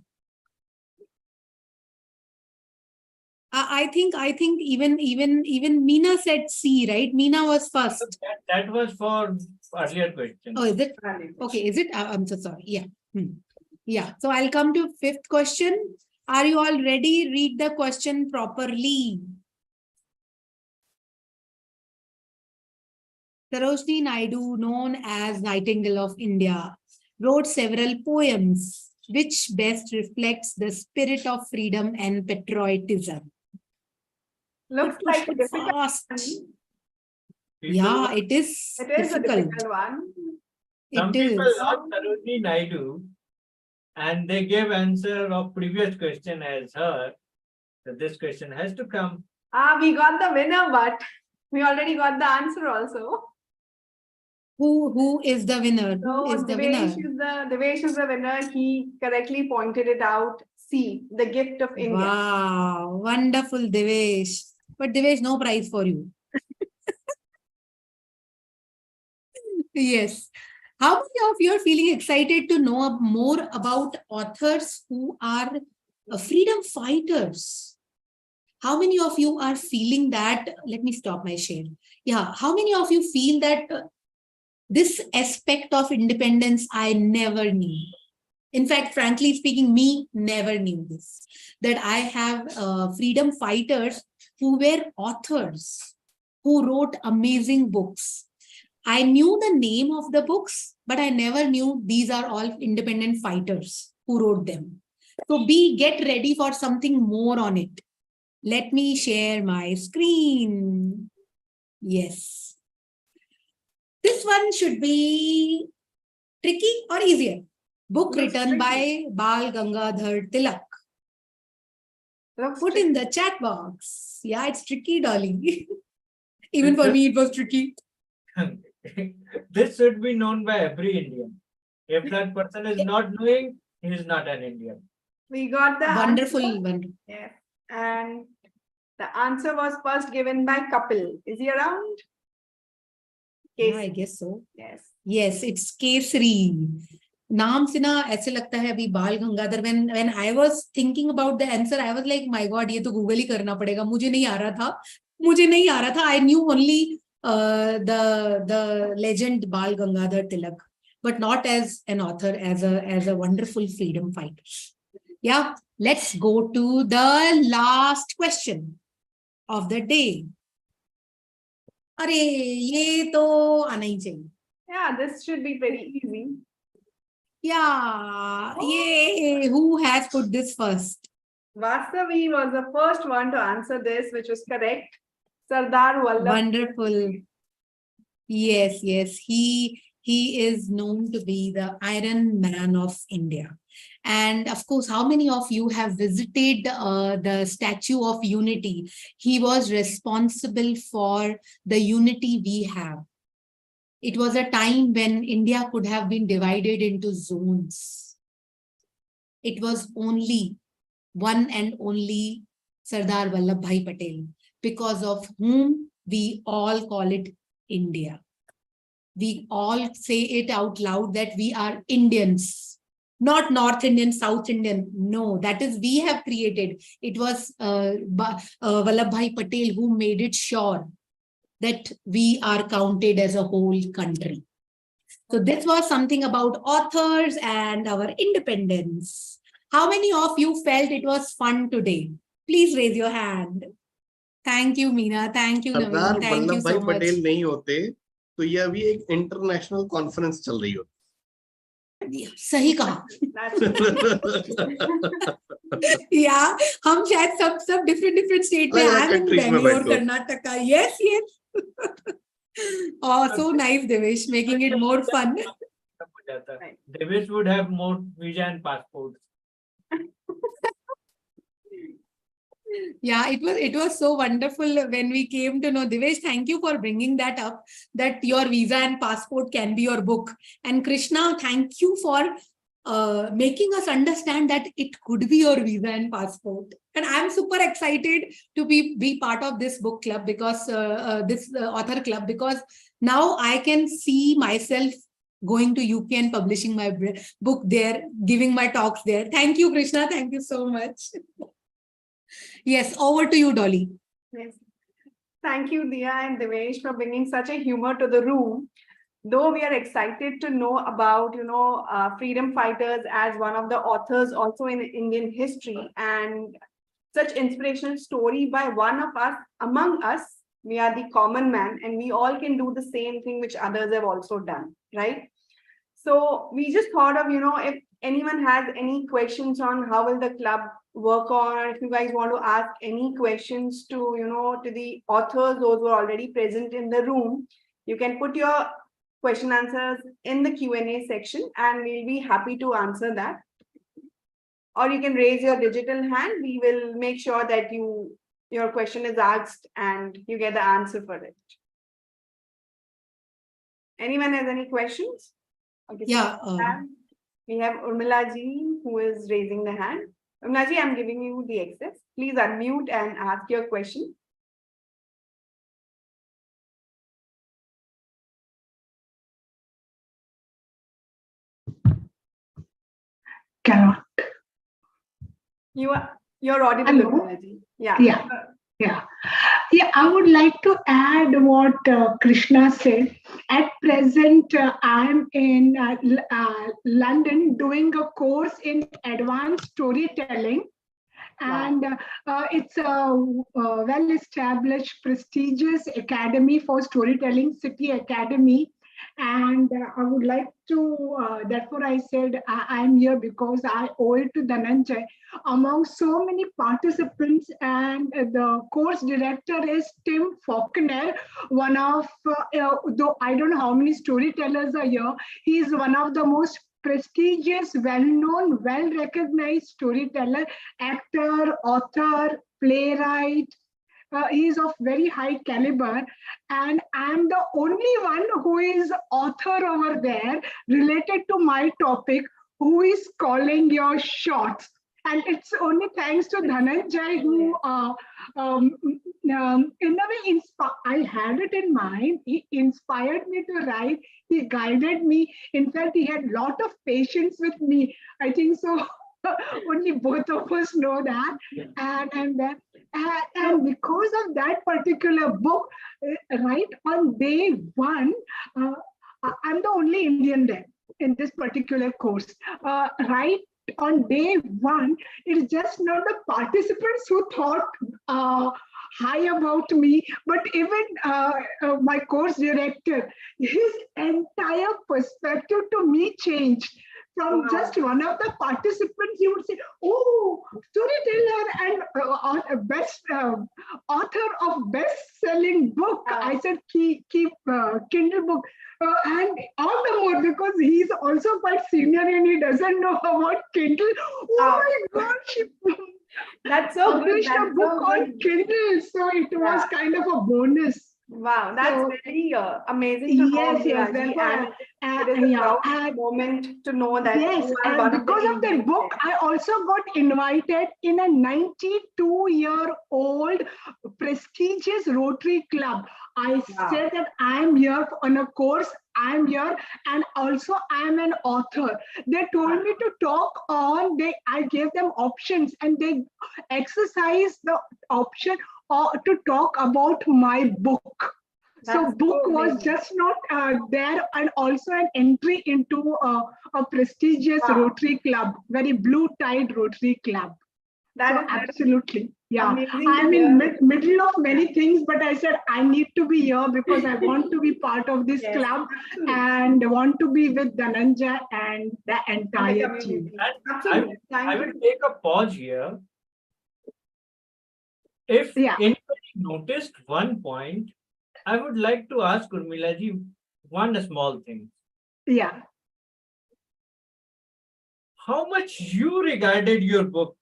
I think even Meena said C, right? Meena was first. That was for earlier question. Oh, is it? Okay, is it? I'm so sorry. Yeah. Yeah. So I'll come to 5th question. Are you all ready? Read the question properly. Sarojini Naidu, known as Nightingale of India, wrote several poems which best reflects the spirit of freedom and patriotism. Looks like a difficult fast. one. Yeah, it is. It is a difficult one. Some It people is. love Sarojini Naidu and they gave answer of previous question as her. So this question has to come. We got the winner, but we already got the answer also. Who is the winner? Who is the winner? Devesh is the winner. He correctly pointed it out. C, the gift of India. Wow, wonderful, Devesh. But Devesh, no prize for you. Yes. How many of you are feeling excited to know more about authors who are freedom fighters? How many of you are feeling that? Let me stop my share. Yeah. How many of you feel that this aspect of independence I never knew? In fact, frankly speaking, me never knew this, that I have freedom fighters who were authors, who wrote amazing books. I knew the name of the books, but I never knew these are all independent fighters who wrote them. So get ready for something more on it. Let me share my screen. Yes. This one should be tricky or easier. Book Looks written tricky. by Bal Gangadhar Tilak. Looks Put tricky. in the chat box. Yeah, it's tricky, darling. Even for me, it was tricky. This should be known by every Indian. If that person is not knowing, he is not an Indian. We got the Wonderful, answer. wonderful. Yes. And the answer was first given by Kapil. Is he around? Yeah, I Kesari. guess so. Yes. Yes, it's Kesari. नाम से ना ऐसे लगता है अभी बाल Gangadhar when I was thinking about the answer I was like my god ये तो गूगल ही करना पड़ेगा मुझे नहीं आ रहा था I knew only the legend Bal Gangadhar Tilak but not as an author as a wonderful freedom fighter. Yeah, let's go to the last question of the day. अरे ये तो आना ही चाहिए. Yeah, this should be pretty easy. Yeah, yay! Who has put this first? Vasavi was the first one to answer this, which was correct. Sardar Vallabh. Wonderful. Yes, yes. He is known to be the Iron Man of India. And of course, how many of you have visited the Statue of Unity? He was responsible for the unity we have. It was a time when India could have been divided into zones. It was only one and only Sardar Vallabhbhai Patel, because of whom we all call it India. We all say it out loud that we are Indians, not North Indian, South Indian. No, that is we have created. It was Vallabhbhai Patel who made it sure that we are counted as a whole country. So this was something about authors and our independence. How many of you felt it was fun today? Please raise your hand. Thank you, Meena. Thank you, Sardar Naveen. Thank you Vallabh भाई so much. Patel नहीं होते तो ये अभी एक international conference चल रही होती. सही कहा. That's Yeah, हम शायद सब different state में. अलग-अलग I'm in countries में Bangalore, बैठे हो. Karnataka. Yes, yes. Oh, so nice, Devesh, making it more fun. Devesh would have more visa and passports. Yeah, it was so wonderful when we came to know. Devesh, thank you for bringing that up, that your visa and passport can be your book. And Krishna, thank you for making us understand that it could be your visa and passport. And I'm super excited to be part of this book club, because this author club, because now I can see myself going to UK and publishing my book there, giving my talks there. Thank you, Krishna. Thank you so much. Yes, over to you, Dolly. Yes. Thank you, Dia and Devesh, for bringing such a humor to the room. Though we are excited to know about, freedom fighters as one of the authors also in Indian history, and such inspirational story by one of us, among us, we are the common man, and we all can do the same thing which others have also done, right? So we just thought of, if anyone has any questions on how will the club work on, if you guys want to ask any questions to, to the authors, those who are already present in the room, you can put your question answers in the Q&A section and we'll be happy to answer that. Or you can raise your digital hand. We will make sure that your question is asked and you get the answer for it. Anyone has any questions? Okay, Yeah. We have Urmila ji who is raising the hand. Urmila ji, I'm giving you the access. Please unmute and ask your question. cannot. You're audible, Hello? Urmilaji. Yeah. Yeah. Yeah. Yeah, I would like to add what Krishna said. At present, I'm in London doing a course in advanced storytelling. And it's a well-established, prestigious academy for storytelling, City Academy. And I would like to, therefore I said I'm here because I owe it to Dhananjay. Among so many participants, and the course director is Tim Faulkner, one of, though I don't know how many storytellers are here, he's one of the most prestigious, well-known, well-recognized storyteller, actor, author, playwright. He is of very high caliber, and I'm the only one who is author over there related to my topic, who is calling your shots. And it's only thanks to Dhananjay who, in a way, I had it in mind. He inspired me to write. He guided me. In fact, he had a lot of patience with me. I think so. Only both of us know that. And because of that particular book, right on day one, I'm the only Indian there in this particular course. Right on day one, it's just not the participants who thought high about me, but even my course director, his entire perspective to me changed. From just one of the participants, he would say, "Oh, storyteller and best author of best-selling book." I said, "Keep Kindle book," and all the more because he's also quite senior and he doesn't know about Kindle. Oh my gosh! That's so good. Published a book on Kindle, so it was kind of a bonus. Wow, that's So, very amazing to know. yes, yes, Urmilaji, and it is a proud moment to know that. Yes, you are and one of the because of that Indians book, there. I also got invited in a 92-year-old prestigious Rotary Club. I said that I'm here on a course, I'm here, and also I'm an author. They told me to talk on, I gave them options and they exercised the option to talk about my book. So That's book so was amazing. just not there, and also an entry into a prestigious Rotary Club, very blue tide Rotary Club. That So is absolutely, yeah. amazing to I'm in hear. middle of many things, but I said I need to be here because I want to be part of this Yes, club absolutely. and want to be with Dhananjay and the And the entire community. team. And Absolutely. I Thank will you. take a pause here. If Yeah. anybody noticed one point, I would like to ask Urmilaji one small thing. Yeah. How much you regarded your book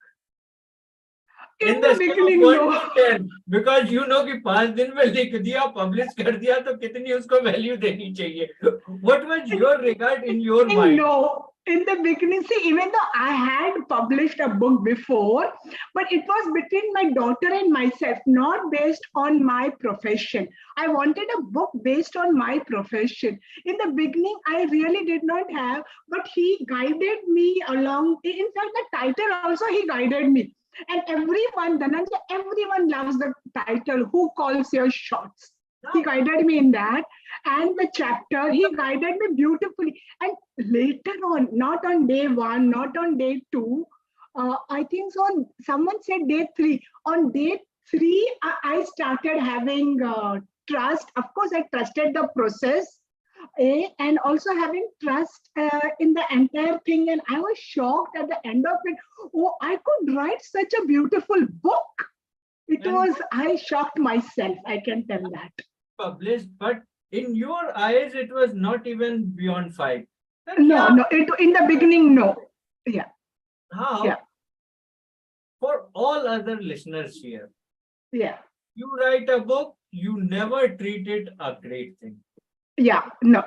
In the the scale of beginning, 1 no. to 10? Because you know कि 5 दिन में लिख दिया, publish कर दिया, तो कितनी उसको value देनी चाहिए? What was your regard in your mind? No, in the beginning, see, even though I had published a book before, but it was between my daughter and myself, not based on my profession. I wanted a book based on my profession. In the beginning, I really did not have, but he guided me along. In fact, the title also, he guided me. And everyone, Dhananjay, everyone loves the title, Who Calls Your Shots? He guided me in that. And the chapter, he guided me beautifully. And later on, not on day one, not on day two, I think so. Someone said day three. On day three, I started having trust. Of course, I trusted the process. And also having trust in the entire thing. And I was shocked at the end of it. Oh, I could write such a beautiful book. It was, I shocked myself, I can tell that. Published, but in your eyes, it was not even beyond 5. No, no, in the beginning, no. Yeah. How? Yeah. For all other listeners here, Yeah. you write a book, you never treat it a great thing. Yeah, no.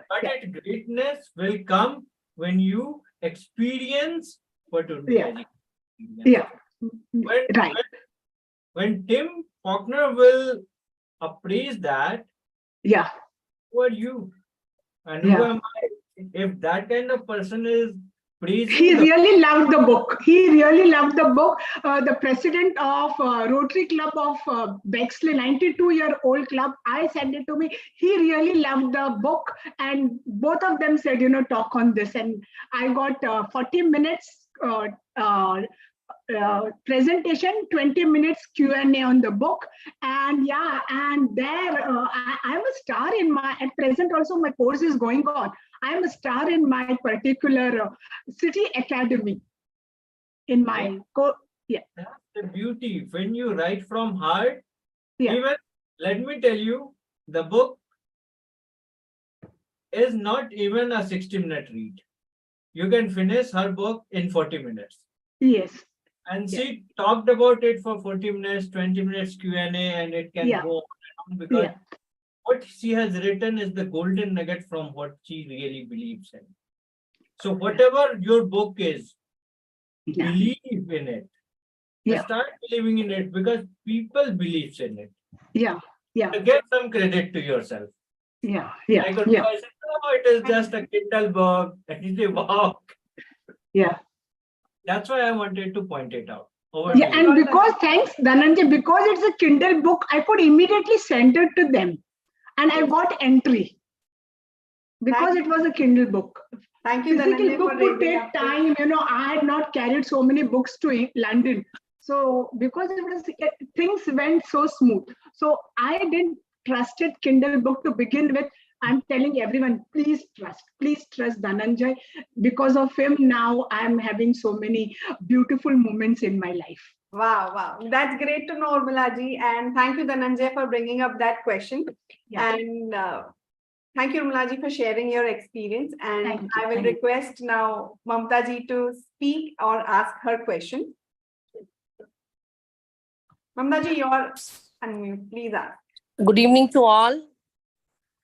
But greatness will come when you experience what you Yeah. When, Right. when Tim Faulkner will appraise that, Yeah. who are you? And who am I? If that kind of person is Praising He the really loved the book. He really loved the book. The president of Rotary Club of Bexley, 92-year-old club, I sent it to me. He really loved the book, and both of them said, talk on this. And I got 40 minutes presentation, 20 minutes Q&A on the book. And yeah, and there I'm a star in at present also my course is going on. I'm a star in my particular city academy in my yeah. That's the beauty. When you write from heart, Yeah. even, let me tell you, the book is not even a 60-minute read. You can finish her book in 40 minutes. Yes. And she talked about it for 40 minutes, 20 minutes Q&A, and it can go on and on, because what she has written is the golden nugget from what she really believes in. So whatever your book is, believe in it. Start believing in it, because people believes in it. Yeah. Give some credit to yourself. Yeah. I said, no, it is just a Kindle book. And you say, wow. Yeah. That's why I wanted to point it out. Yeah, and because thanks Dhananjay, because it's a Kindle book, I could immediately send it to them, and I got entry because it was a Kindle book. Thank you, Physical Dhananjay, book for would raising take up time. I had not carried so many books to London, so because it was things went so smooth, so I didn't trusted Kindle book to begin with. I'm telling everyone, please trust Dhananjay. Because of him, now I'm having so many beautiful moments in my life. Wow. That's great to know, Urmila-ji. And thank you, Dhananjay, for bringing up that question. Yeah. And thank you, Urmila-ji, for sharing your experience. And I will request now Mamta-ji to speak or ask her question. Mamta-ji, you're unmute. Please ask. Good evening to all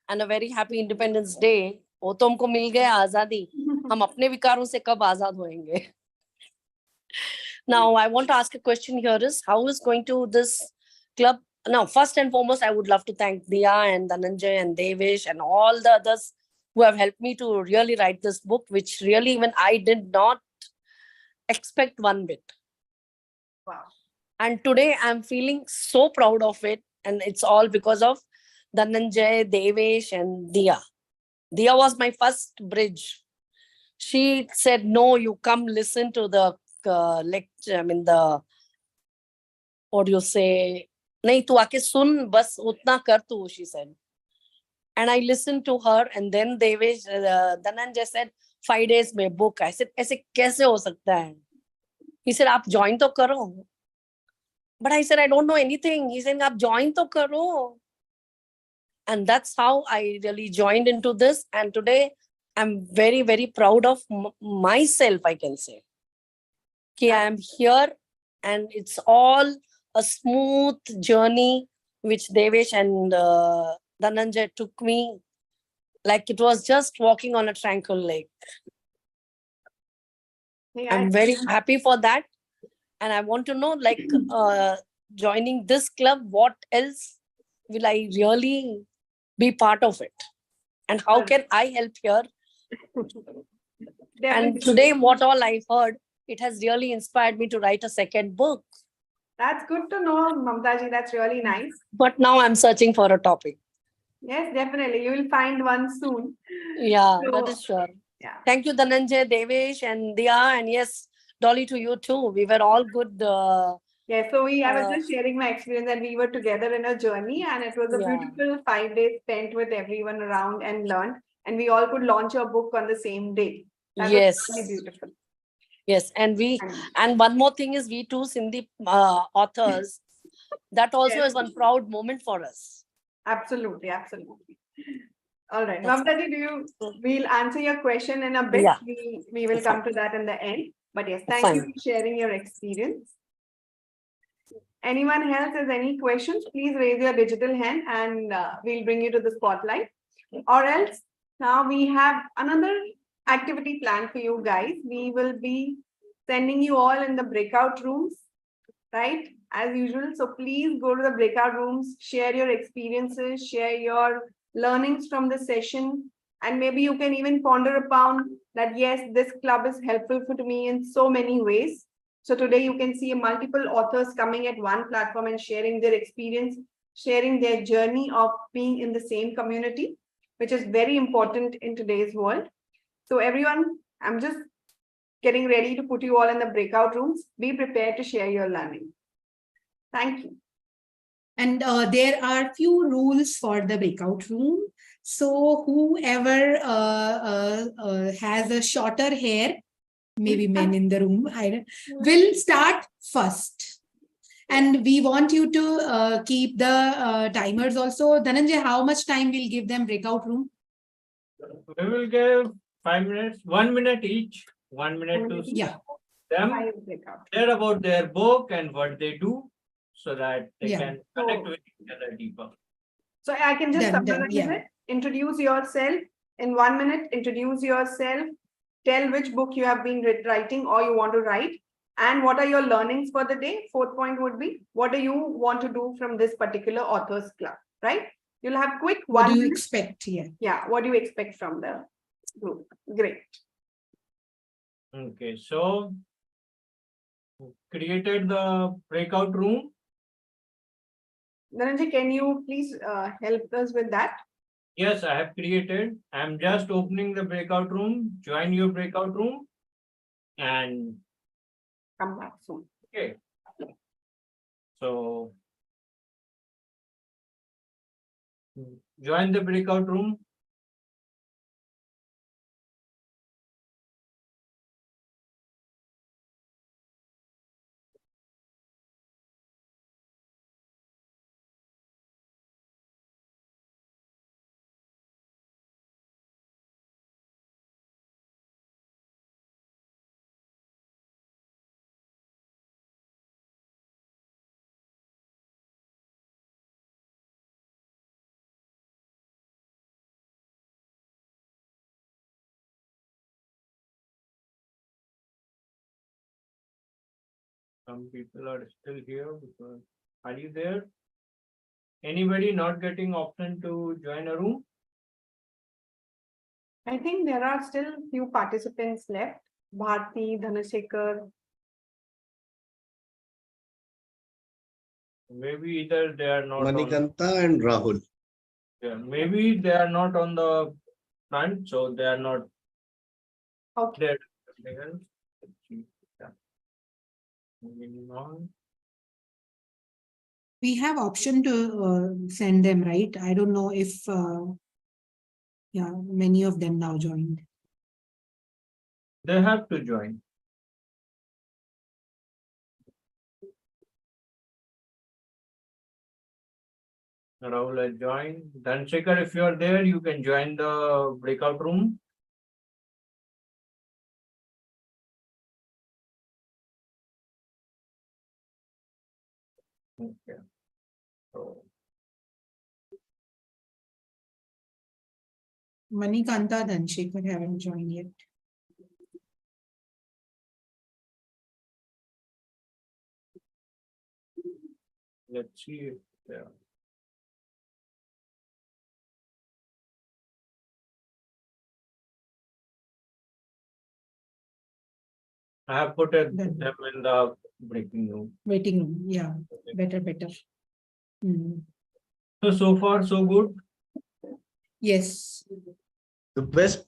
and a very happy Independence Day. वो तो हमको मिल गया आजादी, हम अपने विकारों से कब आजाद होएंगे? Now I want to ask a question here is, how is going to this club? Now, first and foremost, I would love to thank Diya and Dhananjay and Devesh and all the others who have helped me to really write this book, which really even I did not expect one bit. Wow. And today I'm feeling so proud of it. And it's all because of Dhananjay, Devesh and Diya. Diya was my first bridge. She said, no, you come listen to the lecture, what do you say? Nahi, tu aake sun, bas utna kar tu, she said. And I listened to her, and then Devesh, Dhananjay said, 5 days mein book. I said, aise kaise ho sakta hai? He said, aap join to karo. But I said, I don't know anything. He said, aap join to karo. And that's how I really joined into this. And today I'm very, very proud of myself, I can say. I am here, and it's all a smooth journey which Devesh and Dhananjay took me like it was just walking on a tranquil lake. I'm very happy for that. And I want to know, like, joining this club, what else will I really be part of it? And how can I help here? And today, what all I heard, it has really inspired me to write a second book. That's good to know, Mamta-ji. That's really nice. But now I'm searching for a topic. Yes, definitely. You will find one soon. Yeah, that is sure. Yeah. Thank you, Dhananjay, Devesh, and Diya. And yes, Dolly, to you too. We were all good. Yeah, so I was just sharing my experience that we were together in a journey, and it was a beautiful 5 days spent with everyone around and learned. And we all could launch a book on the same day. That was really beautiful. Yes, and one more thing is, we two Sindhi authors, that also is one proud moment for us. Absolutely. All right. Mamta-ji, we'll answer your question in a bit. Yeah. We will come to that in the end. But yes, thank you for sharing your experience. Anyone else has any questions, please raise your digital hand and we'll bring you to the spotlight. Or else, now we have another activity planned for you guys. We will be sending you all in the breakout rooms, right? As usual. So please go to the breakout rooms, share your experiences, share your learnings from the session, And maybe you can even ponder upon that, yes, this club is helpful to me in so many ways. So today you can see multiple authors coming at one platform and sharing their experience, sharing their journey of being in the same community, which is very important in today's world. So everyone, I'm just getting ready to put you all in the breakout rooms. Be prepared to share your learning. Thank you. And there are few rules for the breakout room. So whoever has a shorter hair, maybe men in the room, will start first. And we want you to keep the timers also. Dhananjay, how much time we'll give them breakout room? We will give 5 minutes, 1 minute each, 1 minute to Yeah. them, share about their book and what they do, so that they can connect with each other deeper. So I can just summarize yeah. it. Introduce yourself in 1 minute. Introduce yourself. Tell which book you have been writing or you want to write, and what are your learnings for the day. Fourth point would be, what do you want to do from this particular authors club, right? You'll have quick 1 What do you minute. expect here? Yeah, what do you expect from the group? Great. Okay, so created the breakout room. Dhananjay, can you please help us with that? Yes, I have created. I'm just opening the breakout room. Join your breakout room and come back soon. Okay. So join the breakout room. Some people are still here because, are you there? Anybody not getting option to join a room? I think there are still few participants left. Bharti, Dhanashekhar. Maybe either they are not on, Manikanta and Rahul. yeah, maybe they are not on the front, so they are not Okay. there. Yeah. Moving on. We have option to send them, right? I don't know if, yeah, many of them now joined. They have to join. Rahul has joined. Dhanashekhar, if you are there, you can join the breakout room. Okay. So Manikanta, Dhanashekhar haven't joined yet. let's see if they are. I have put them in the breaking room. Waiting room, yeah, better. So far so good. Yes. The best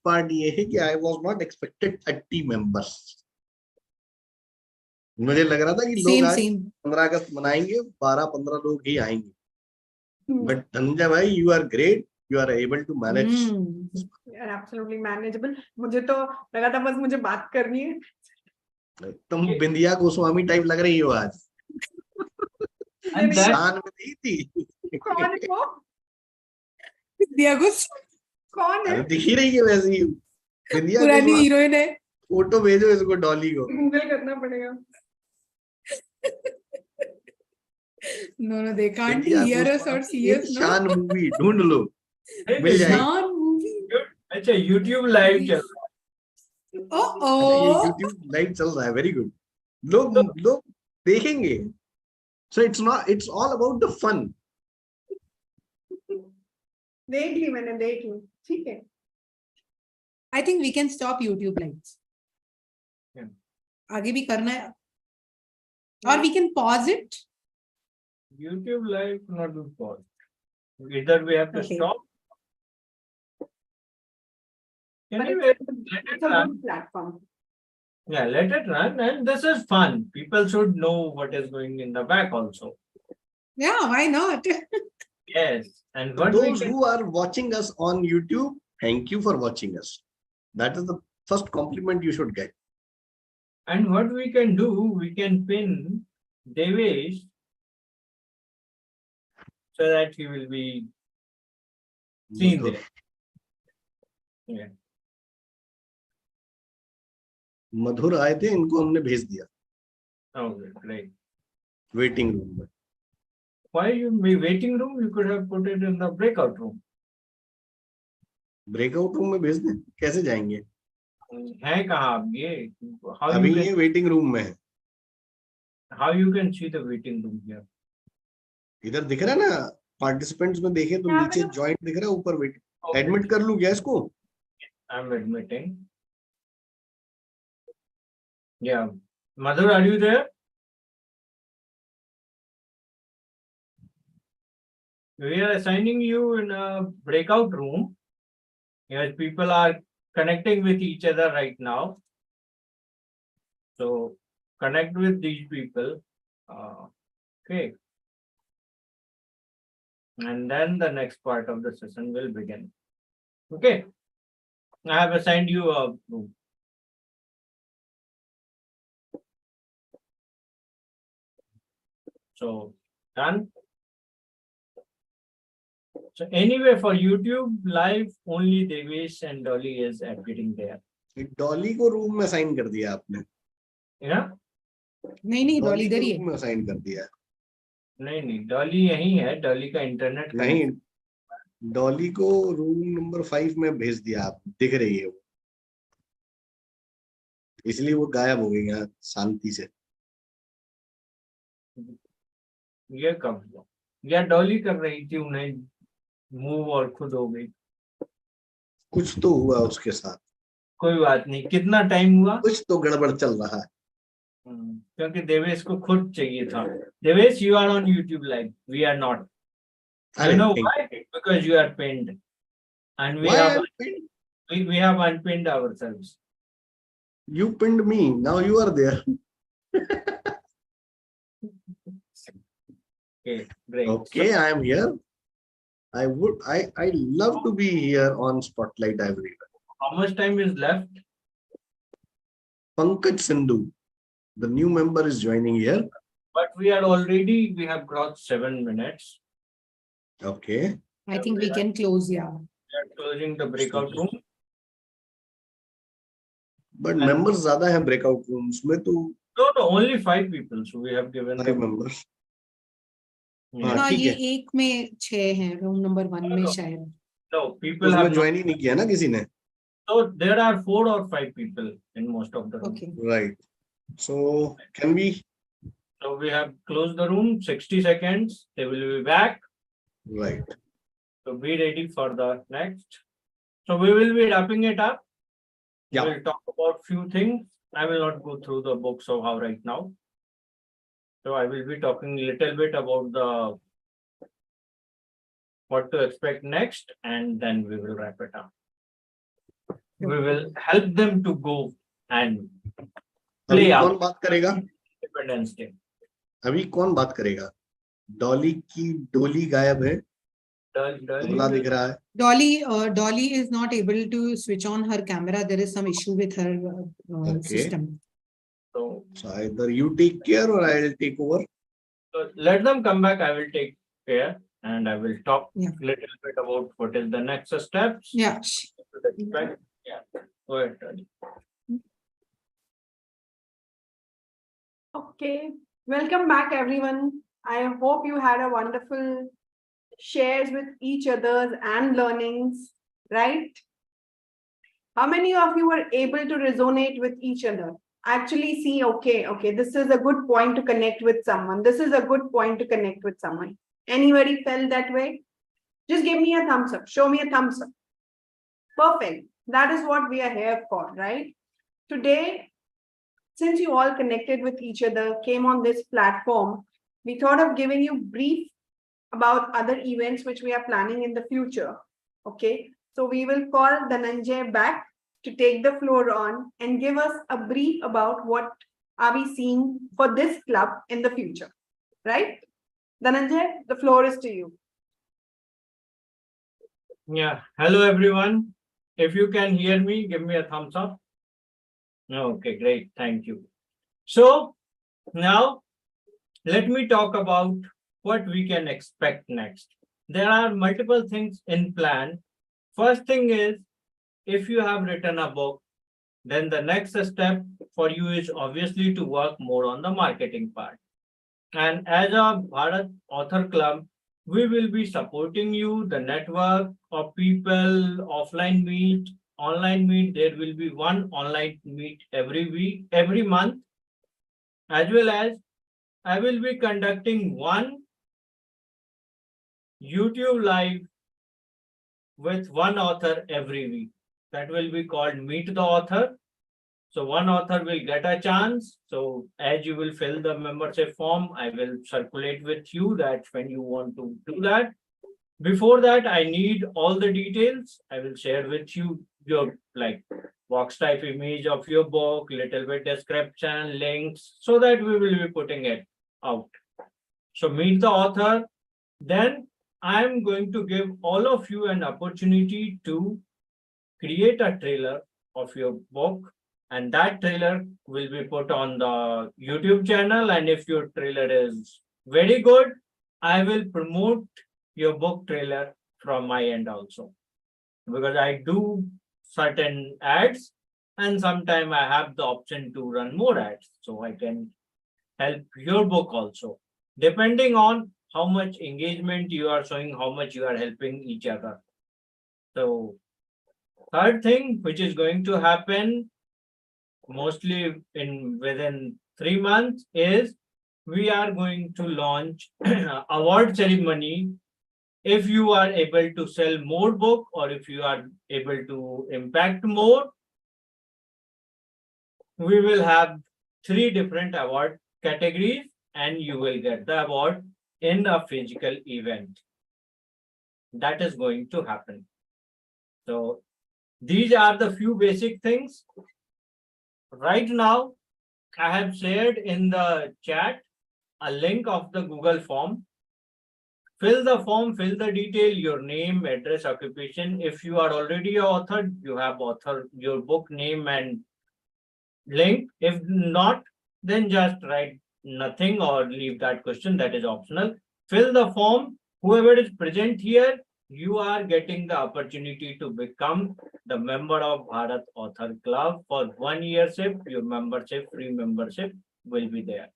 part ये है कि I was not expected 30 members. मुझे लग रहा था कि लोग आज 15 अगस्त मनाएंगे, 12-15 लोग ही आएंगे. But Dhananjay bhai, you are great. You are able to manage. You are absolutely manageable. मुझे तो लगा था बस मुझे बात करनी है. तुम बिंदिया गोस्वामी टाइप लग रही हो आज. शान में नहीं थी. कौन है वो? बिंदिया गोस्वामी कौन है? दिख ही रही है वैसे ही. बिंदिया पुरानी हीरोइन है. फोटो भेजो इसको डॉली को. गूगल करना पड़ेगा. No, they can't hear us or see us. No? शान मूवी ढूंढ लो, मिल जाएगी. शान मूवी. अच्छा, YouTube लाइव चल रहा है. YouTube लाइव चल रहा है. Very good. लोग देखेंगे. So it's all about the fun. देख ली मैंने, देख ली, ठीक है। I think we can stop YouTube lives. Yeah. आगे भी करना है, or we can pause it. YouTube live not be paused. Either we have to Okay. stop. But Anyway, let it's it a run. good platform. Yeah, let it run. And this is fun. People should know what is going in the back also. Yeah, why not? Yes. And what we Those can, who are watching us on YouTube, thank you for watching us. That is the first compliment you should get. and what we can do, we can pin Devesh so that he will be seen Madhur. there. Yeah. मधुर आए थे, इनको हमने भेज दिया Okay, great. Waiting room में. Why you be waiting room? You could have put it in the breakout room. Breakout room में भेज दें, कैसे जाएंगे? है कहाँ आप ये? How अभी you ये वेटिंग रूम में है. can, how you can see the waiting room here? इधर दिख रहा है ना, पार्टिसिपेंट्स में देखें तो यहाँ पे नीचे ना- ज्वाइंट दिख रहा है, ऊपर वेट. Okay, एडमिट कर लूं क्या इसको? I'm admitting. Yeah. Madhur, are you there? We are assigning you in a breakout room. Yes, people are connecting with each other right now. So connect with these people. Okay. And then the next part of the session will begin. Okay. I have assigned you a room. So done. So anyway, for YouTube live, only Devesh and Dolly is getting there. Dolly को room में assign कर दिया आपने. Yeah? नहीं डॉली इधर ही है. Room में assign कर दिया. नहीं डॉली यही है. डॉली का इंटरनेट नहीं, डॉली को रूम नंबर 5 में भेज दिया. आप दिख रही है वो, इसलिए वो गायब हो गई यहाँ शांति से. ये कब हुआ? या डॉली कर रही थी उन्हें मूव और खुद हो गई? कुछ तो हुआ उसके साथ. कोई बात नहीं. कितना टाइम हुआ? कुछ तो गड़बड़ चल रहा है. क्योंकि देवेश को खुद चाहिए था. Devesh, you are on YouTube live. We are not. You know why? Because you are pinned, and we have unpinned ourselves. You pinned me. Now you are there. Okay, great. Okay, I am here. I love to be here on Spotlight everywhere. How much time is left? Pankaj Sindhu, the new member, is joining here. But we have crossed 7 minutes. Okay. I think we can close. Yeah. We are closing the breakout room. But members ज़्यादा हैं breakout rooms में तो. No, only 5 people. So we have given 5 members. हाँ, ठीक ये है. एक में 6 हैं, रूम नंबर 1 में शायद. No, people उसमें have ज्वाइन ही नहीं किया ना किसी ने. So there are 4 or 5 people in most of the rooms. Okay. Right. So can we? So we have closed the room. 60 seconds. They will be back. Right. So be ready for the next. So we will be wrapping it up. Yeah. We will talk about few things. I will not go through the book somehow right now. So I will be talking a little bit about the what to expect next, and then we will wrap it up. We will help them to go and अभी play कौन out बात करेगा? Independence Day. अभी कौन बात करेगा? डॉली की डोली गायब है. तबला दिख रहा है. Dolly is not able to switch on her camera. There is some issue with her system. So either you take care or I'll take over. So let them come back. I will take care and I will talk Yeah. a little bit about what is the next steps. Yeah. Yeah. Go ahead, Tony. Okay, welcome back everyone. I hope you had a wonderful shares with each others and learnings, right? How many of you were able to resonate with each other? Actually see, okay, this is a good point to connect with someone. This is a good point to connect with someone. Anybody felt that way? Just give me a thumbs up. Show me a thumbs up. Perfect. That is what we are here for, right? Today, since you all connected with each other, came on this platform, we thought of giving you brief about other events which we are planning in the future. Okay, so we will call Dhananjay back to take the floor on and give us a brief about what are we seeing for this club in the future, right? Dhananjay, the floor is to you. Yeah, hello everyone. If you can hear me, give me a thumbs up. Okay, great, thank you. So now let me talk about what we can expect next. There are multiple things in plan. First thing is, if you have written a book, then the next step for you is obviously to work more on the marketing part. And as a Bharat Author Club, we will be supporting you, the network of people, offline meet, online meet. There will be one online meet every week, every month, as well as I will be conducting one YouTube live with one author every week. That will be called Meet the Author. So one author will get a chance. So as you will fill the membership form, I will circulate with you that when you want to do that. Before that, I need all the details. I will share with you your like box type image of your book, little bit description, links, so that we will be putting it out. So meet the author. Then I'm going to give all of you an opportunity to create a trailer of your book, and that trailer will be put on the YouTube channel. And if your trailer is very good, I will promote your book trailer from my end also, because I do certain ads and sometimes I have the option to run more ads, so I can help your book also, depending on how much engagement you are showing, how much you are helping each other. So third thing which is going to happen mostly within 3 months is we are going to launch award ceremony. If you are able to sell more book or if you are able to impact more, we will have 3 different award categories and you will get the award in a physical event. That is going to happen. So these are the few basic things. Right now, I have shared in the chat a link of the Google form. Fill the form, fill the detail, your name, address, occupation. If you are already an author, you have author your book name and link. If not, then just write nothing or leave that question. That is optional. Fill the form. Whoever is present here, you are getting the opportunity to become the member of Bharat Author Club for 1 year. Your membership, free membership will be there.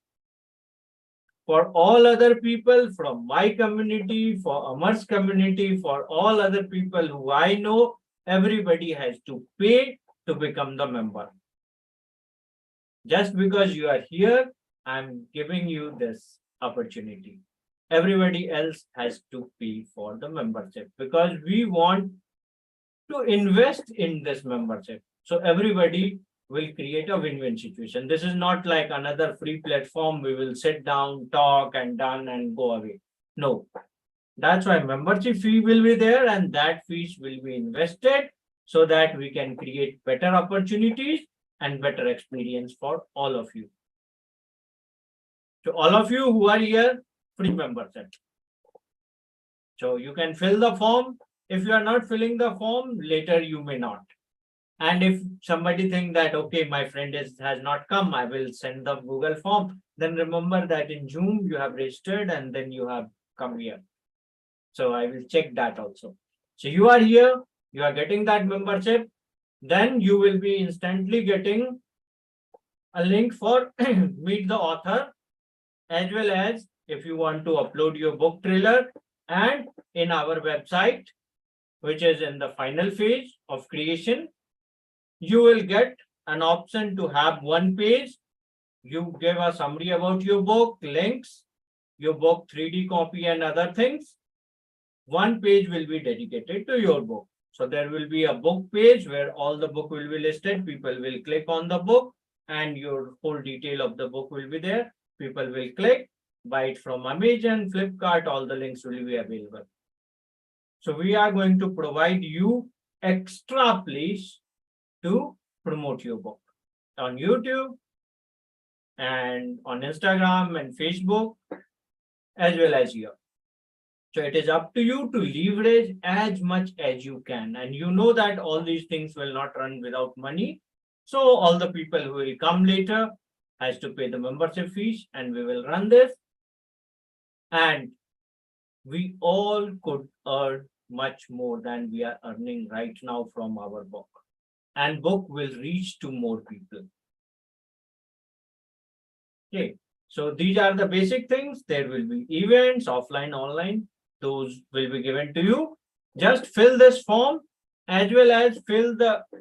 For all other people from my community, for Amar's community, for all other people who I know, everybody has to pay to become the member. Just because you are here, I'm giving you this opportunity. Everybody else has to pay for the membership because we want to invest in this membership. So everybody will create a win-win situation. This is not like another free platform. We will sit down, talk and done and go away. No, that's why membership fee will be there and that fees will be invested so that we can create better opportunities and better experience for all of you. To all of you who are here, free membership. So you can fill the form. If you are not filling the form, later you may not. And if somebody think that, okay, my friend has not come, I will send the Google form. Then remember that in June you have registered and then you have come here. So I will check that also. So you are here, you are getting that membership. Then you will be instantly getting a link for Meet the Author, as well as if you want to upload your book trailer, and in our website, which is in the final phase of creation, you will get an option to have one page. You give a summary about your book, links, your book 3D copy and other things. one page will be dedicated to your book. So there will be a book page where all the book will be listed. People will click on the book and your full detail of the book will be there. People will click, buy it from Amazon, Flipkart, all the links will be available. So we are going to provide you extra place to promote your book on YouTube and on Instagram and Facebook, as well as here. So it is up to you to leverage as much as you can. And you know that all these things will not run without money. So all the people who will come later has to pay the membership fees and we will run this. And we all could earn much more than we are earning right now from our book. And book will reach to more people. Okay, so these are the basic things. There will be events, offline, online. Those will be given to you. Just fill this form as well as fill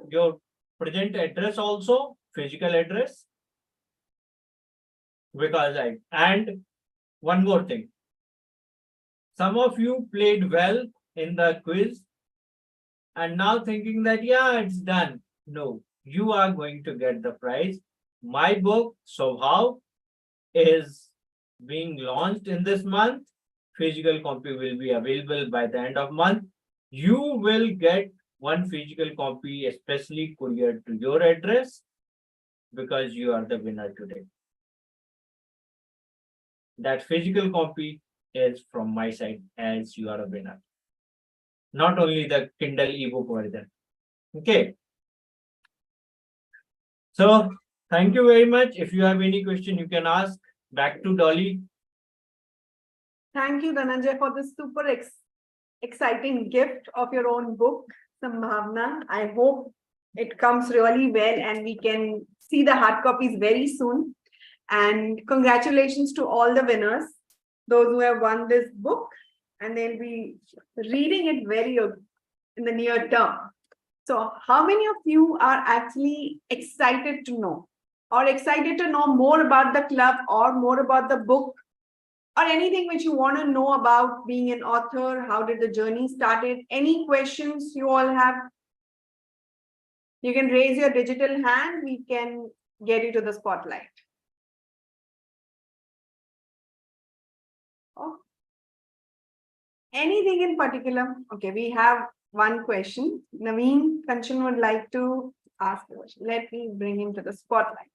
your present address also, physical address. Because and one more thing. Some of you played well in the quiz and now thinking that, yeah, it's done. No, you are going to get the prize. My book, Swabhav, is being launched in this month. Physical copy will be available by the end of month. You will get one physical copy especially couriered to your address because you are the winner today. That physical copy is from my side as you are a winner. Not only the Kindle ebook version. Okay. So thank you very much. If you have any question, you can ask. Back to Dolly. Thank you, Dhananjay, for this super exciting gift of your own book, Sambhavna. I hope it comes really well and we can see the hard copies very soon. And congratulations to all the winners, those who have won this book, and they'll be reading it in the near term. So how many of you are actually excited to know or excited to know more about the club or more about the book or anything which you want to know about being an author? How did the journey started? Any questions you all have? You can raise your digital hand. We can get you to the spotlight. Oh. Anything in particular? Okay, we have one question. Naveen Kanchan would like to ask the question. Let me bring him to the spotlight.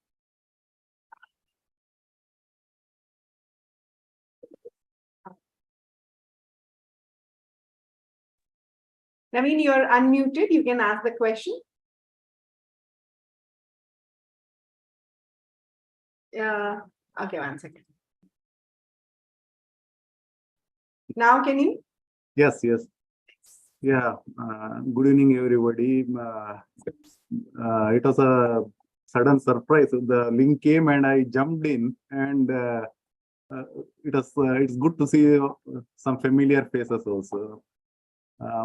Naveen, you're unmuted. You can ask the question. Okay, 1 second. Now, can you? Yes. Yeah. Good evening, everybody. It was a sudden surprise. The link came and I jumped in, and it's good to see some familiar faces also.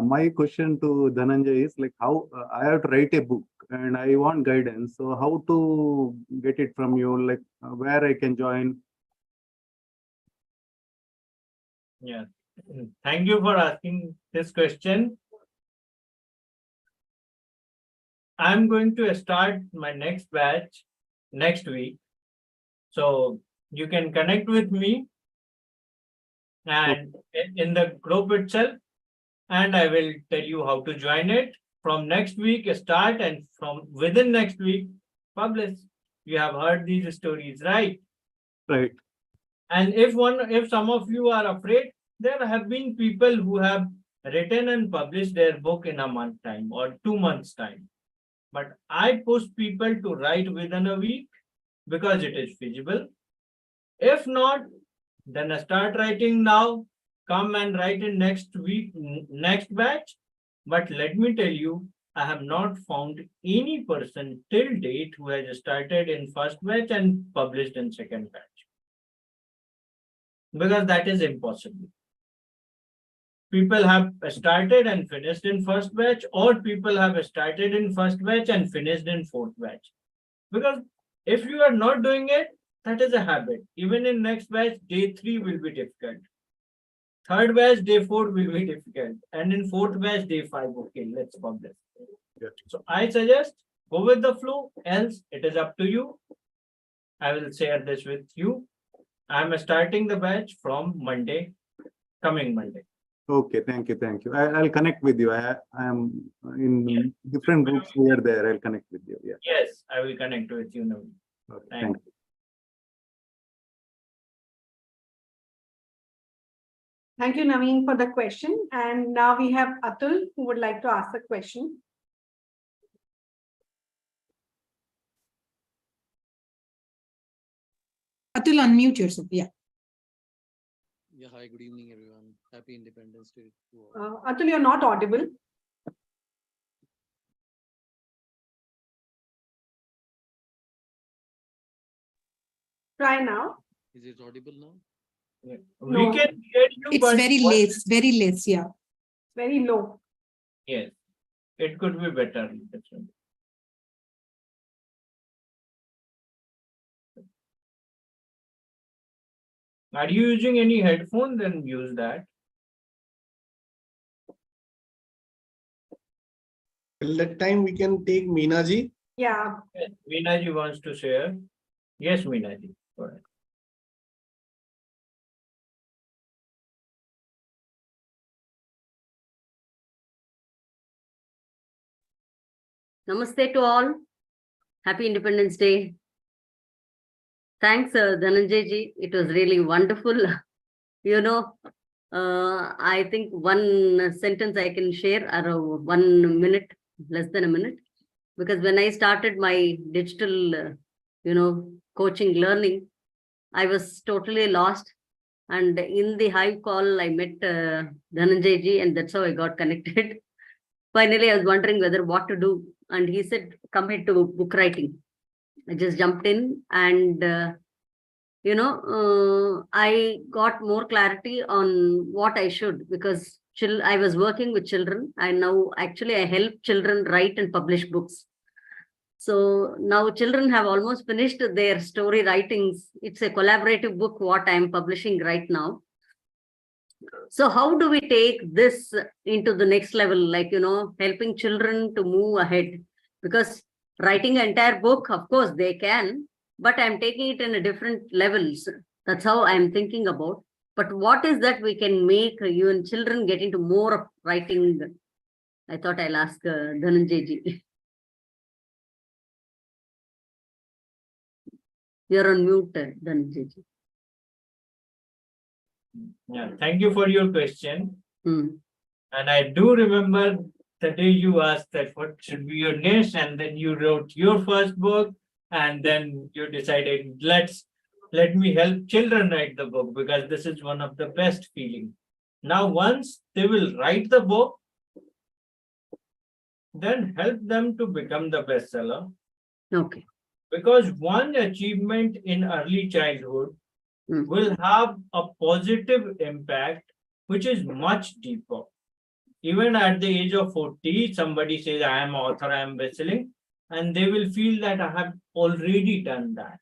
My question to Dhananjay is like how I have to write a book and I want guidance. So how to get it from you? Like where I can join? Yeah. Thank you for asking this question. I'm going to start my next batch next week. So you can connect with me and in the group itself, and I will tell you how to join it. From next week, start, and from within next week, publish. You have heard these stories, right? Right. And if some of you are afraid, there have been people who have written and published their book in a month time or 2 months time. But I push people to write within a week because it is feasible. If not, then start writing now. Come and write in next week, next batch. But let me tell you, I have not found any person till date who has started in first batch and published in second batch. Because that is impossible. People have started and finished in first batch, or people have started in first batch and finished in fourth batch. Because if you are not doing it, that is a habit. Even in next batch, day 3 will be difficult. Third batch, day 4 will be difficult. And in fourth batch, day 5, okay, let's publish. Yeah. So I suggest go with the flow, else it is up to you. I will share this with you. I'm starting the batch from Monday, coming Monday. Okay, thank you, thank you. I'll connect with you. I am in different groups here, there. I'll connect with you. Yeah. Yes, I will connect with you now. Okay, Thank thank you. Thank you, Naveen, for the question. And now we have Atul, who would like to ask a question. Atul, unmute yourself. Yeah. Yeah, hi, good evening, everyone. Happy Independence Day to all. Atul, you're not audible. Try now. Is it audible now? Yeah. No. We can hear you, It's but very less. Yeah. Very low. yes, it could be better. Are you using any headphone? Then use that. Till that time, we can take Meena ji. Yeah. Yes, Meena ji wants to share. Yes, Meena ji. Go ahead. Namaste to all. Happy Independence Day. Thanks, Dhananjay ji. It was really wonderful. I think one sentence I can share, or 1 minute, less than a minute. Because when I started my digital, coaching learning, I was totally lost. And in the Hive call, I met Dhananjay ji, and that's how I got connected. Finally, I was wondering what to do. And he said, come here to book writing. I just jumped in and, I got more clarity on what I should, because I was working with children. I help children write and publish books. So now children have almost finished their story writings. It's a collaborative book, what I'm publishing right now. So how do we take this into the next level, like, helping children to move ahead? Because writing an entire book, of course, they can, but I'm taking it in a different levels. That's how I'm thinking about. But what is that we can make you and children get into more of writing? I thought I'll ask Dhananjay ji. You're on mute, Dhananjay ji. Yeah, thank you for your question. Hmm. And I do remember the day you asked that what should be your niche, and then you wrote your first book, and then you decided let me help children write the book, because this is one of the best feeling. Now, once they will write the book, then help them to become the bestseller. Okay. Because one achievement in early childhood Hmm. will have a positive impact, which is much deeper. Even at the age of 40, somebody says, I am author, I am bestselling, and they will feel that I have already done that.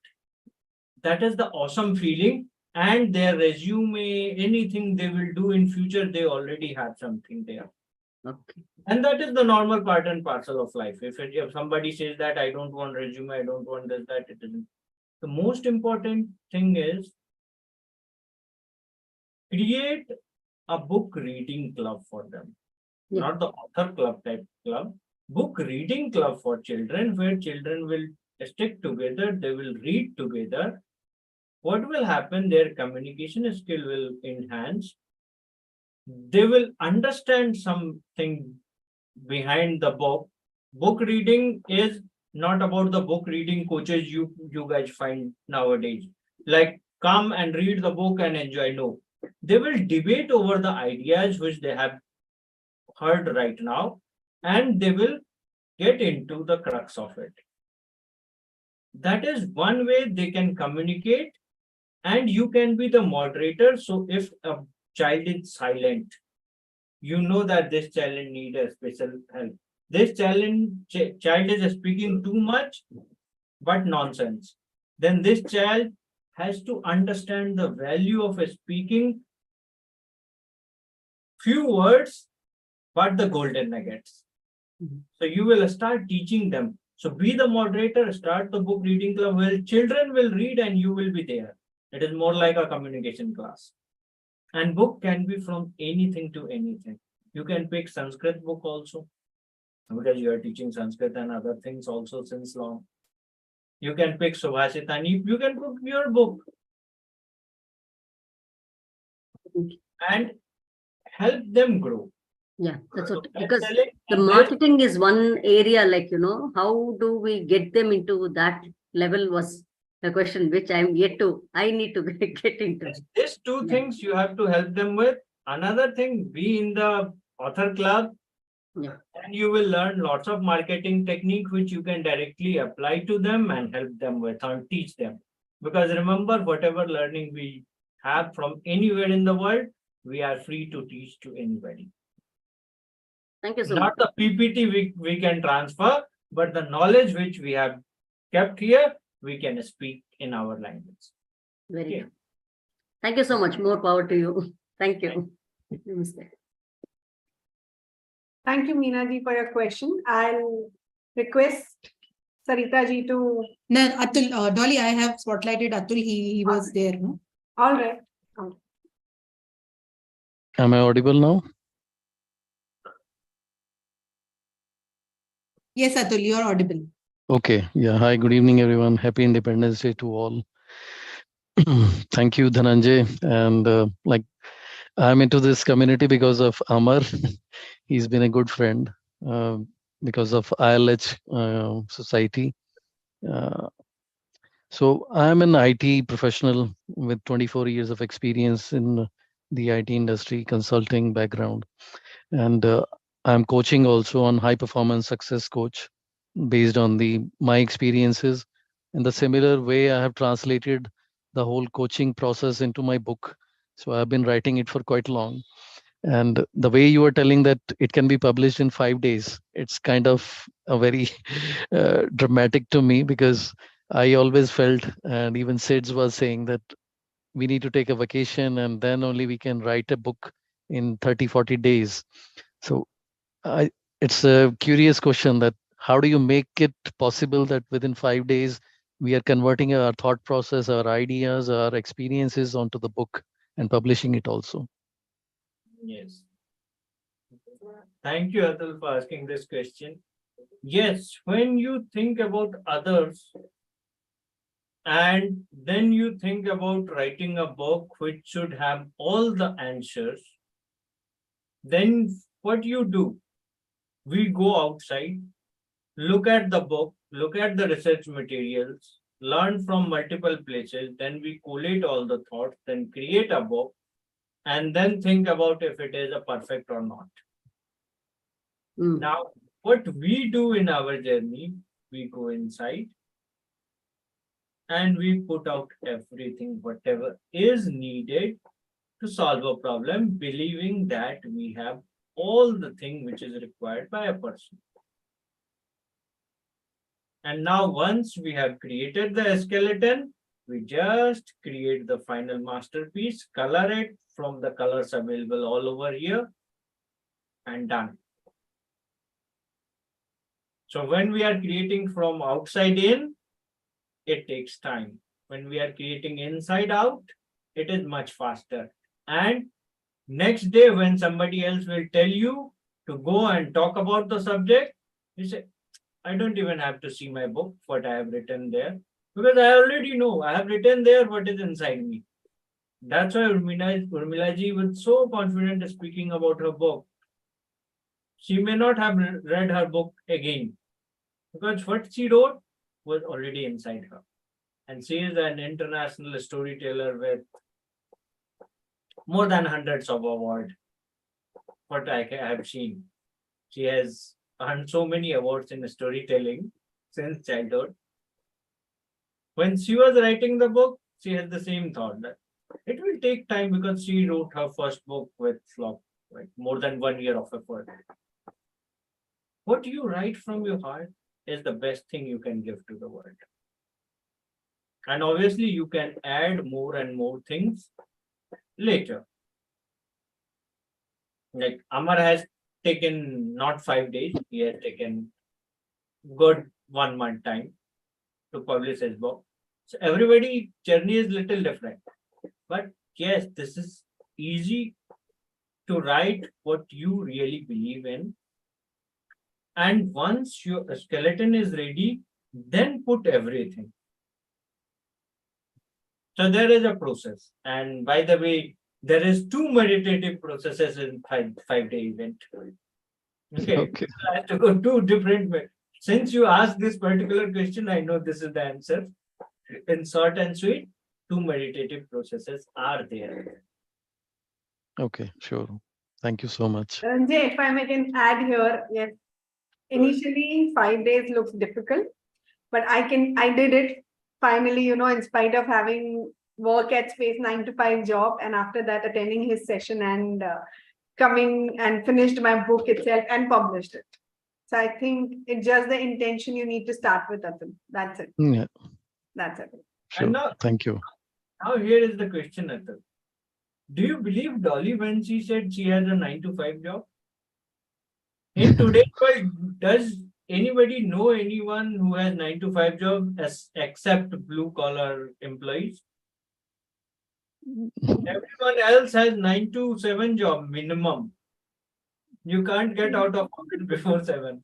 That is the awesome feeling, and their resume, anything they will do in future, they already have something there. Okay. And that is the normal part and parcel of life. If somebody says that I don't want resume, I don't want this, that, it isn't. The most important thing is create a book reading club for them. Yeah. Not the author club type club, book reading club for children, where children will stick together, they will read together. What will happen? Their communication skill will enhance. They will understand something behind the book. Book reading is not about the book reading coaches you guys find nowadays. Like, come and read the book and enjoy. No, they will debate over the ideas which they have heard right now, and they will get into the crux of it. That is one way they can communicate, and you can be the moderator. So if a child is silent, you know that this child needs a special help. This child is speaking too much, but nonsense. Then this child has to understand the value of speaking few words, but the golden nuggets. So you will start teaching them. So be the moderator, start the book reading club where children will read and you will be there. It is more like a communication class. And book can be from anything to anything. You can pick Sanskrit book also, because you are teaching Sanskrit and other things also since long. You can pick Subhashitani, you can pick your book and help them grow. Yeah, that's what, So because best-selling the and marketing is one area, like, how do we get them into that level was the question which I need to get into. these two things you have to help them with. Another thing, be in the author club, Yeah. and you will learn lots of marketing technique which you can directly apply to them and help them with or teach them. Because remember, whatever learning we have from anywhere in the world, we are free to teach to anybody. Thank you so much. Not the PPT we can transfer, but the knowledge which we have kept here, we can speak in our language. Very Okay. good. Thank you so much. More power to you. Thank you. Namaste. Thank you, Meena ji, for your question. I'll request Sarita ji to. No, Atul, Dolly, I have spotlighted Atul. He was there. No? All right. Am I audible now? Yes, Atul, you are audible. Okay. Yeah. Hi, good evening, everyone. Happy Independence Day to all. Thank you, Dhananjay. And I'm into this community because of Amar. He's been a good friend because of ILH society. So I'm an IT professional with 24 years of experience in the IT industry, consulting background. And I'm coaching also on high performance success coach based on my experiences. In the similar way, I have translated the whole coaching process into my book. So I've been writing it for quite long. And the way you were telling that it can be published in 5 days, it's kind of a very dramatic to me, because I always felt, and even Sids was saying, that we need to take a vacation and then only we can write a book in 30, 40 days. So it's a curious question, that how do you make it possible that within 5 days we are converting our thought process, our ideas, our experiences onto the book and publishing it also? Yes. Thank you, Atul, for asking this question. Yes, when you think about others and then you think about writing a book which should have all the answers, then what you do? We go outside, look at the book, look at the research materials, learn from multiple places, then we collate all the thoughts, then create a book, and then think about if it is a perfect or not. Now, what we do in our journey, we go inside and we put out everything, whatever is needed to solve a problem, believing that we have all the thing which is required by a person. And now once we have created the skeleton, we just create the final masterpiece, color it from the colors available all over here, and done. So when we are creating from outside in, it takes time. When we are creating inside out, it is much faster. And next day, when somebody else will tell you to go and talk about the subject, you say, I don't even have to see my book, what I have written there, because I already know, I have written there what is inside me. That's why Urmila ji was so confident speaking about her book. She may not have read her book again, because what she wrote was already inside her. And she is an international storyteller with more than hundreds of awards. What I have seen, she has earned so many awards in storytelling since childhood. When she was writing the book, she had the same thought that it will take time, because she wrote her first book with like more than 1 year of effort. What you write from your heart is the best thing you can give to the world. And obviously you can add more and more things later. Like Amar has taken not 5 days, he has taken good 1 month time to publish his book. So everybody journey is little different. But yes, this is easy to write what you really believe in. And once your skeleton is ready, then put everything. So there is a process. And by the way, there is 2 meditative processes in 5-day event. Okay. Okay. I have to go 2 different ways. Since you asked this particular question, I know this is the answer. In short and sweet, 2 meditative processes are there. Okay, sure. Thank you so much. Ranjay, if I can add here, yes, initially 5 days looks difficult, but I did it finally, in spite of having work at Space 9 to 5 job, and after that attending his session and coming and finished my book itself and published it. So I think it's just the intention you need to start with, Atul. That's it. Yeah, That's it. sure. now- Thank you. Now here is the question, Atul. Do you believe Dolly when she said she has a 9 to 5 job? In today's world, does anybody know anyone who has 9 to 5 job except blue collar employees? Everyone else has 9 to 7 job minimum. You can't get out of office before 7.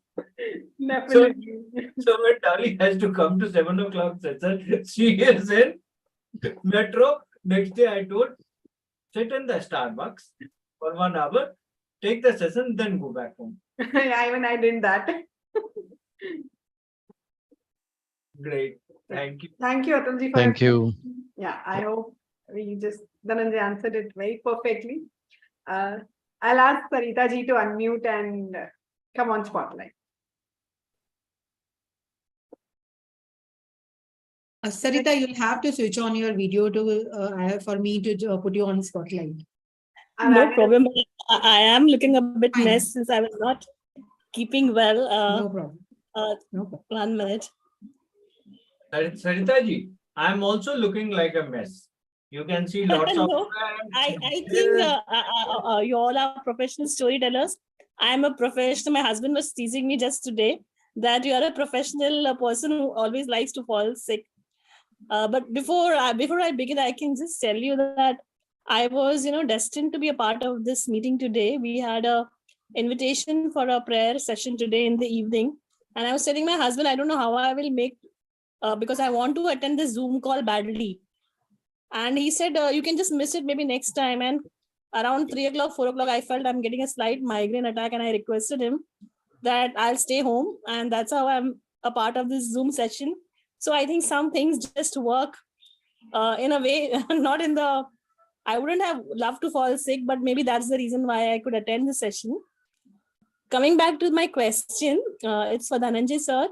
Definitely. So when Dolly has to come to 7 o'clock session, she is in metro. Next day I told, sit in the Starbucks for 1 hour, take the session, then go back home. Even I did that. Great. Thank you. Thank you, Atulji, for Thank your you. Yeah, I hope Dhananjay answered it very perfectly. I'll ask Sarita ji to unmute and come on spotlight. Sarita, you'll have to switch on your video to for me to put you on spotlight. No problem. I am looking a bit Fine. mess since I was not keeping well. No problem. No problem. 1 minute. Sarita ji, I am also looking like a mess. You can see lots of. No, I think you all are professional storytellers. I am a professional. My husband was teasing me just today that you are a professional person who always likes to fall sick. But before I begin, I can just tell you that I was, destined to be a part of this meeting today. We had a invitation for a prayer session today in the evening, and I was telling my husband, I don't know how I will make, because I want to attend the Zoom call badly. And he said, you can just miss it maybe next time. And around 3 o'clock, 4 o'clock, I felt I'm getting a slight migraine attack, and I requested him that I'll stay home, and that's how I'm a part of this Zoom session. So I think some things just work in a way, not in the. I wouldn't have loved to fall sick, but maybe that's the reason why I could attend the session. Coming back to my question, it's for Dhananjay sir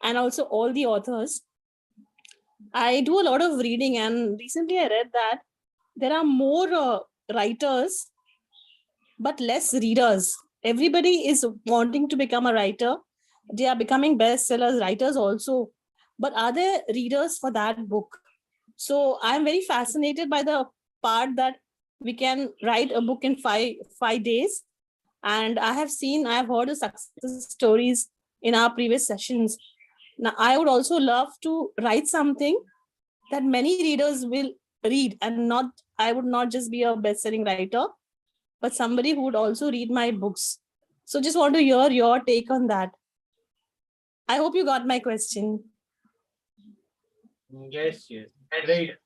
and also all the authors. I do a lot of reading, and recently I read that there are more writers, but less readers. Everybody is wanting to become a writer. They are becoming bestsellers, writers also. But are there readers for that book? So I'm very fascinated by the part that we can write a book in five days. And I have heard of success stories in our previous sessions. Now, I would also love to write something that many readers will read, and I would not just be a best-selling writer, but somebody who would also read my books. So just want to hear your take on that. I hope you got my question. Yes. Great.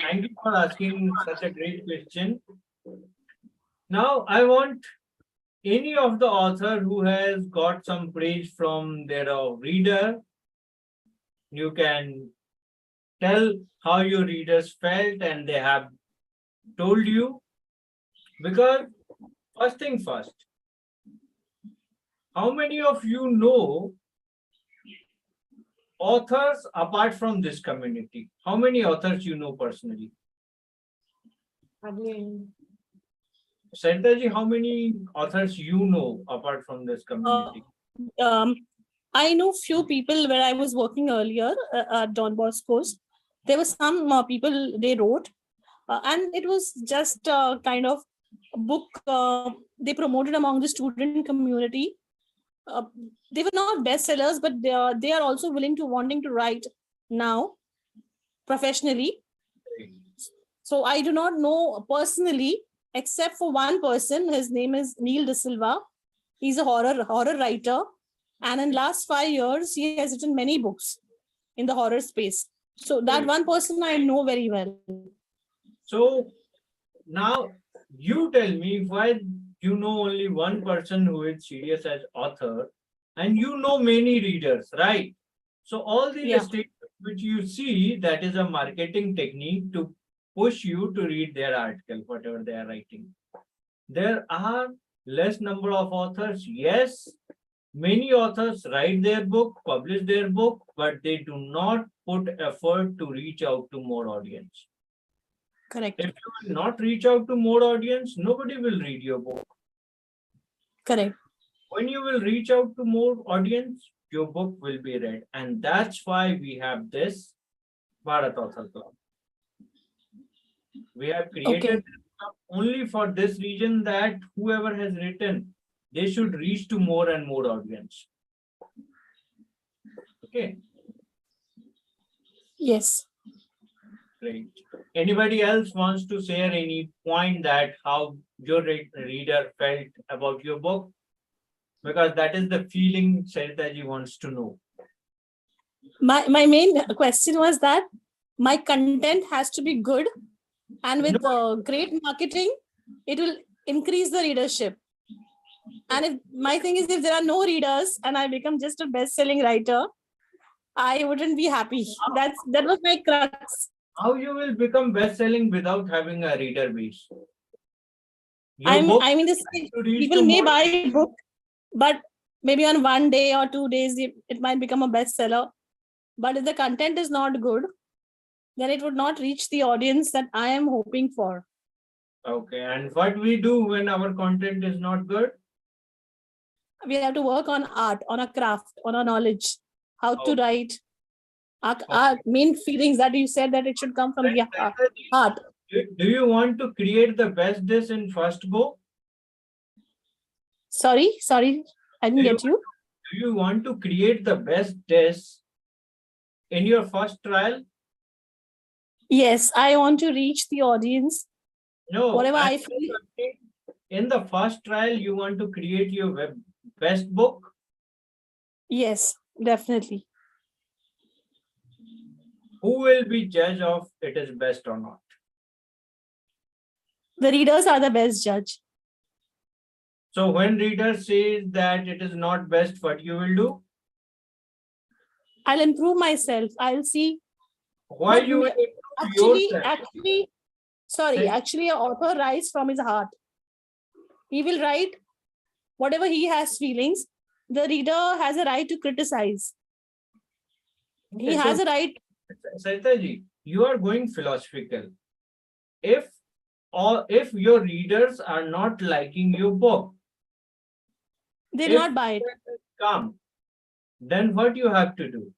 Thank you for asking such a great question. Now, I want any of the author who has got some praise from their reader, you can tell how your readers felt and they have told you. Because first thing first, how many of you know authors apart from this community? How many authors you know personally? Sarita ji, how many authors you know apart from this community? I know few people where I was working earlier at Don Bosco's. There were some people they wrote, and it was just kind of book they promoted among the student community. They were not bestsellers, but they are also wanting to write now professionally. So I do not know personally, except for one person. His name is Neil De Silva. He's a horror writer, and in last 5 years, he has written many books in the horror space. So that one person I know very well. So now you tell me why you know only one person who is serious as author, and you know many readers, right? So all these statements which you see, that is a marketing technique to push you to read their article, whatever they are writing. There are less number of authors. Yes, many authors write their book, publish their book, but they do not put effort to reach out to more audience. Correct. If you will not reach out to more audience, nobody will read your book. Correct. When you will reach out to more audience, your book will be read. And that's why we have this Bharat Author Club. We have created this club only for this reason, that whoever has written, they should reach to more and more audience. Okay. Yes. Great. Anybody else wants to share any point that how your reader felt about your book? Because that is the feeling Saritaji wants to know. My main question was that my content has to be good, and with great marketing, it will increase the readership. And if my thing is, if there are no readers and I become just a best-selling writer, I wouldn't be happy. That was my crux. How you will become best-selling without having a reader base? People may buy a book, but maybe on 1 day or 2 days, it might become a bestseller. But if the content is not good, then it would not reach the audience that I am hoping for. Okay, and what we do when our content is not good? We have to work on art, on a craft, on a knowledge, how to write. Our main feelings that you said that it should come from the heart. Do you want to create the best dish in first go? Sorry, I didn't get you. Do you want to create the best dish in your first trial? Yes, I want to reach the audience. No, whatever I feel. In the first trial, you want to create your best book? Yes, definitely. Who will be judge of it is best or not? The readers are the best judge. So when reader says that it is not best, what you will do? I'll improve myself. I'll see. Why you will improve yourself? Actually, an author writes from his heart. He will write whatever he has feelings. The reader has a right to criticize. He has a right. Saritaji, you are going philosophical. If your readers are not liking your book, they'll not buy it. Come, then what you have to do?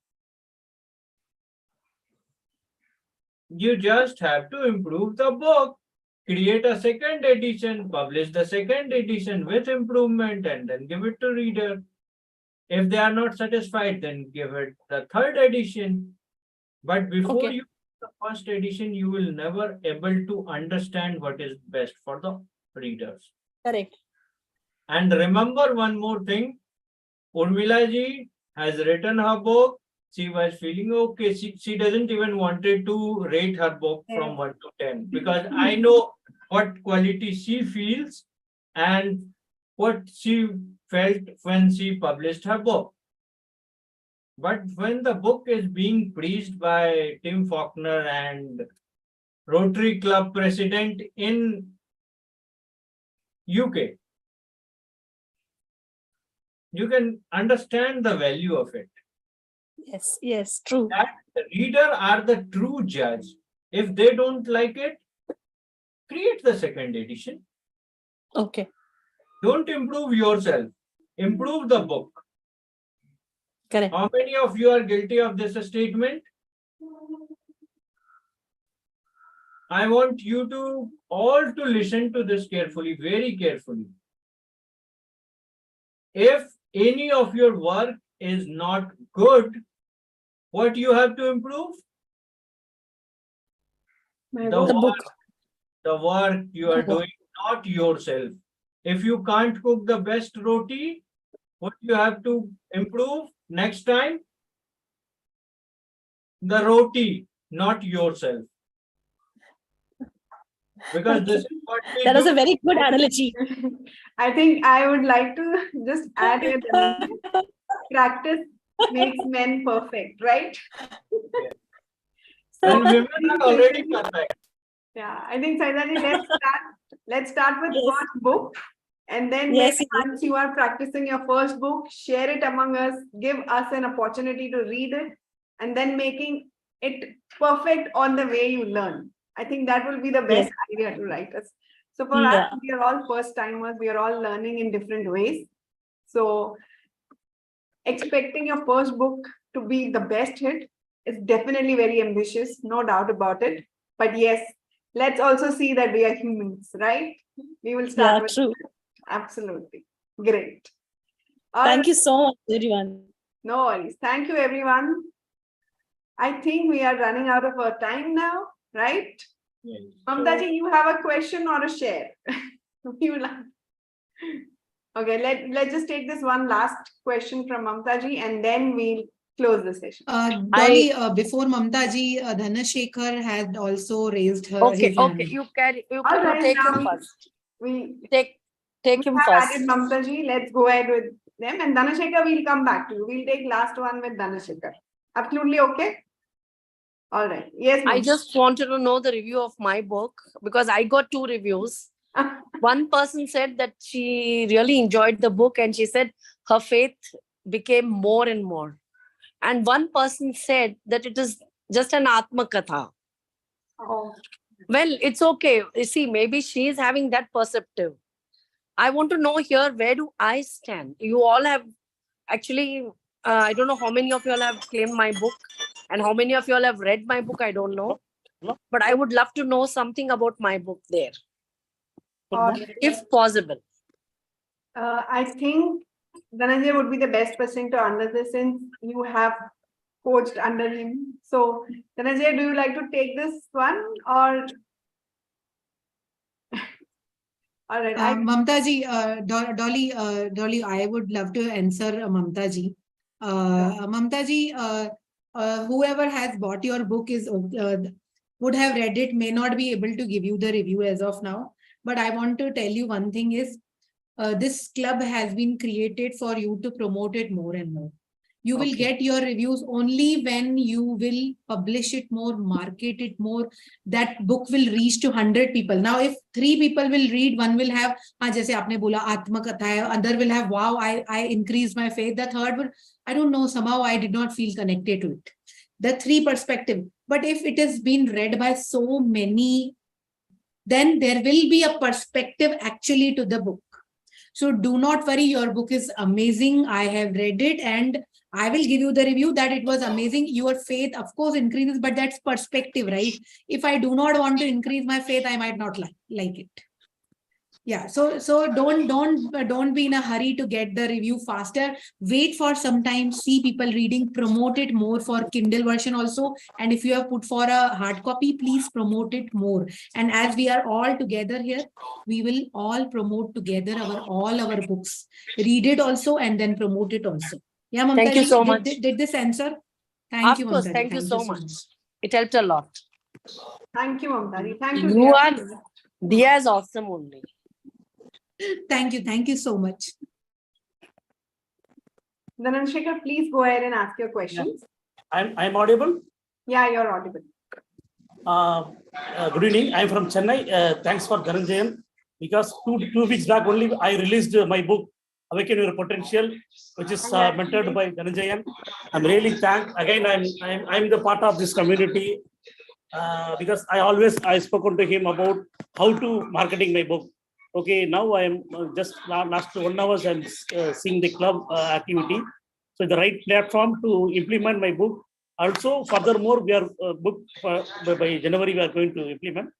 You just have to improve the book, create a second edition, publish the second edition with improvement, and then give it to reader. If they are not satisfied, then give it the third edition. But before you the first edition, you will never able to understand what is best for the readers. Correct. And remember one more thing. Urmila ji has written her book. She was feeling okay. She doesn't even wanted to rate her book from 1 to 10 because I know what quality she feels and what she felt when she published her book. But when the book is being preached by Tim Faulkner and Rotary Club president in UK, you can understand the value of it. Yes, true. That the reader are the true judge. If they don't like it, create the second edition. Okay. Don't improve yourself. Improve the book. Correct. How many of you are guilty of this statement? I want you to all to listen to this carefully, very carefully. If any of your work is not good, what you have to improve? The work you are doing, not yourself. If you can't cook the best roti, what you have to improve next time? The roti, not yourself. Because this is what we That was do. a very good analogy. I think I would like to just add here, practice makes men perfect, right? And women are already perfect. Yeah, I think Saidani, let's start with Yes. first book. And then Yes, maybe once you are practicing your first book, share it among us, give us an opportunity to read it, and then making it perfect on the way you learn. I think that will be the best idea to write us. So for us, Yeah. we are all first timers, we are all learning in different ways. So expecting your first book to be the best hit is definitely very ambitious, no doubt about it. But yes, let's also see that we are humans, right? We will start Yeah, with true. absolutely great. Thank you so much, everyone. No worries. Thank you, everyone. I think we are running out of our time now, right? Yes. Mamtaji, you have a question or a share? You like- Okay, let's just take this one last question from Mamtaji and then we'll close the session. Dolly, before Mamtaji, Dhanashekhar had also raised his hand. You carry, you All right, take now him first. we Take him have first. added Mamtaji. Let's go ahead with them. And Dhanashekhar, we'll come back to you. We'll take last one with Dhanashekhar. Absolutely okay? All right. Yes, I Mamtaji. just wanted to know the review of my book because I got 2 reviews. One person said that she really enjoyed the book and she said her faith became more and more. And one person said that it is just an Atma Katha. Oh. Well, it's okay. You see, maybe she is having that perceptive. I want to know here, where do I stand? You all have actually, I don't know how many of you all have claimed my book and how many of you all have read my book. I don't know. But I would love to know something about my book there, if possible. I think Dhananjay would be the best person to answer this since you have coached under him. So, Dhananjay, do you like to take this one or? All right. Mamtaji, Dolly, I would love to answer Mamtaji. Mamtaji, whoever has bought your book is would have read it, may not be able to give you the review as of now. But I want to tell you one thing is, this club has been created for you to promote it more and more. You will get your reviews only when you will publish it more, market it more. That book will reach to 100 people. Now, if 3 people will read, one will have, jaise aapne bola, Atma Katha hai, other will have, wow, I increased my faith. The third will, I don't know, somehow I did not feel connected to it. The 3 perspective. But if it has been read by so many, then there will be a perspective actually to the book. So do not worry, your book is amazing. I have read it and I will give you the review that it was amazing. Your faith, of course, increases, but that's perspective, right? If I do not want to increase my faith, I might not like it. Yeah, so don't be in a hurry to get the review faster. Wait for some time, see people reading, promote it more for Kindle version also. And if you have put for a hard copy, please promote it more. And as we are all together here, we will all promote together all our books. Read it also and then promote it also. Yeah, Mamta, Thank you so much. Did this answer? Thank you, Of course, Mamta. thank you so much. It helped a lot. Thank you, Mamta. Thank you. You are Diya is awesome only. Thank you so much. Dhananjay, please go ahead and ask your questions. I'm audible? Yeah, you're audible. Good evening. I'm from Chennai. Thanks for Dhananjayan. Because two weeks back only I released my book, Awaken Your Potential, which is mentored by Dhananjayan. I'm really thanked. Again, I'm the part of this community because I spoken to him about how to marketing my book. Okay, now I am just last 1 hour I'm seeing the club activity. So the right platform to implement my book. Also, furthermore, we are booked by January, we are going to implement.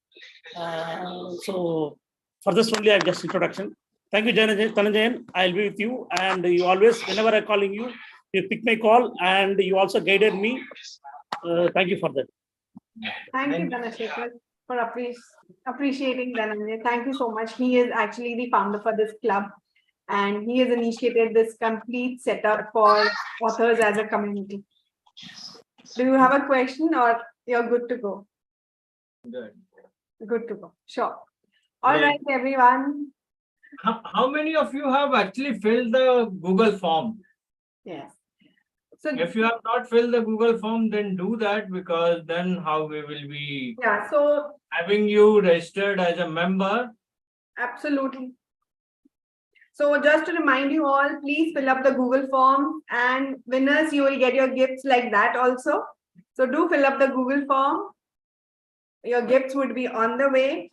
So for this only, I have just introduction. Thank you, Dhananjayan. I'll be with you, and you always, whenever I'm calling you, you pick my call, and you also guided me. Thank you for that. Thank you, Dhanashekhar, for appreciating Dhananjay. Thank you so much. He is actually the founder for this club, and he has initiated this complete setup for authors as a community. Do you have a question, or you're good to go? Good. Good to go. Sure. All right, everyone. How many of you have actually filled the Google form? Yes. So if you have not filled the Google form, then do that, because then how we will be having you registered as a member. Absolutely. So just to remind you all, please fill up the Google form, and winners, you will get your gifts like that also. So do fill up the Google form. Your gifts would be on the way,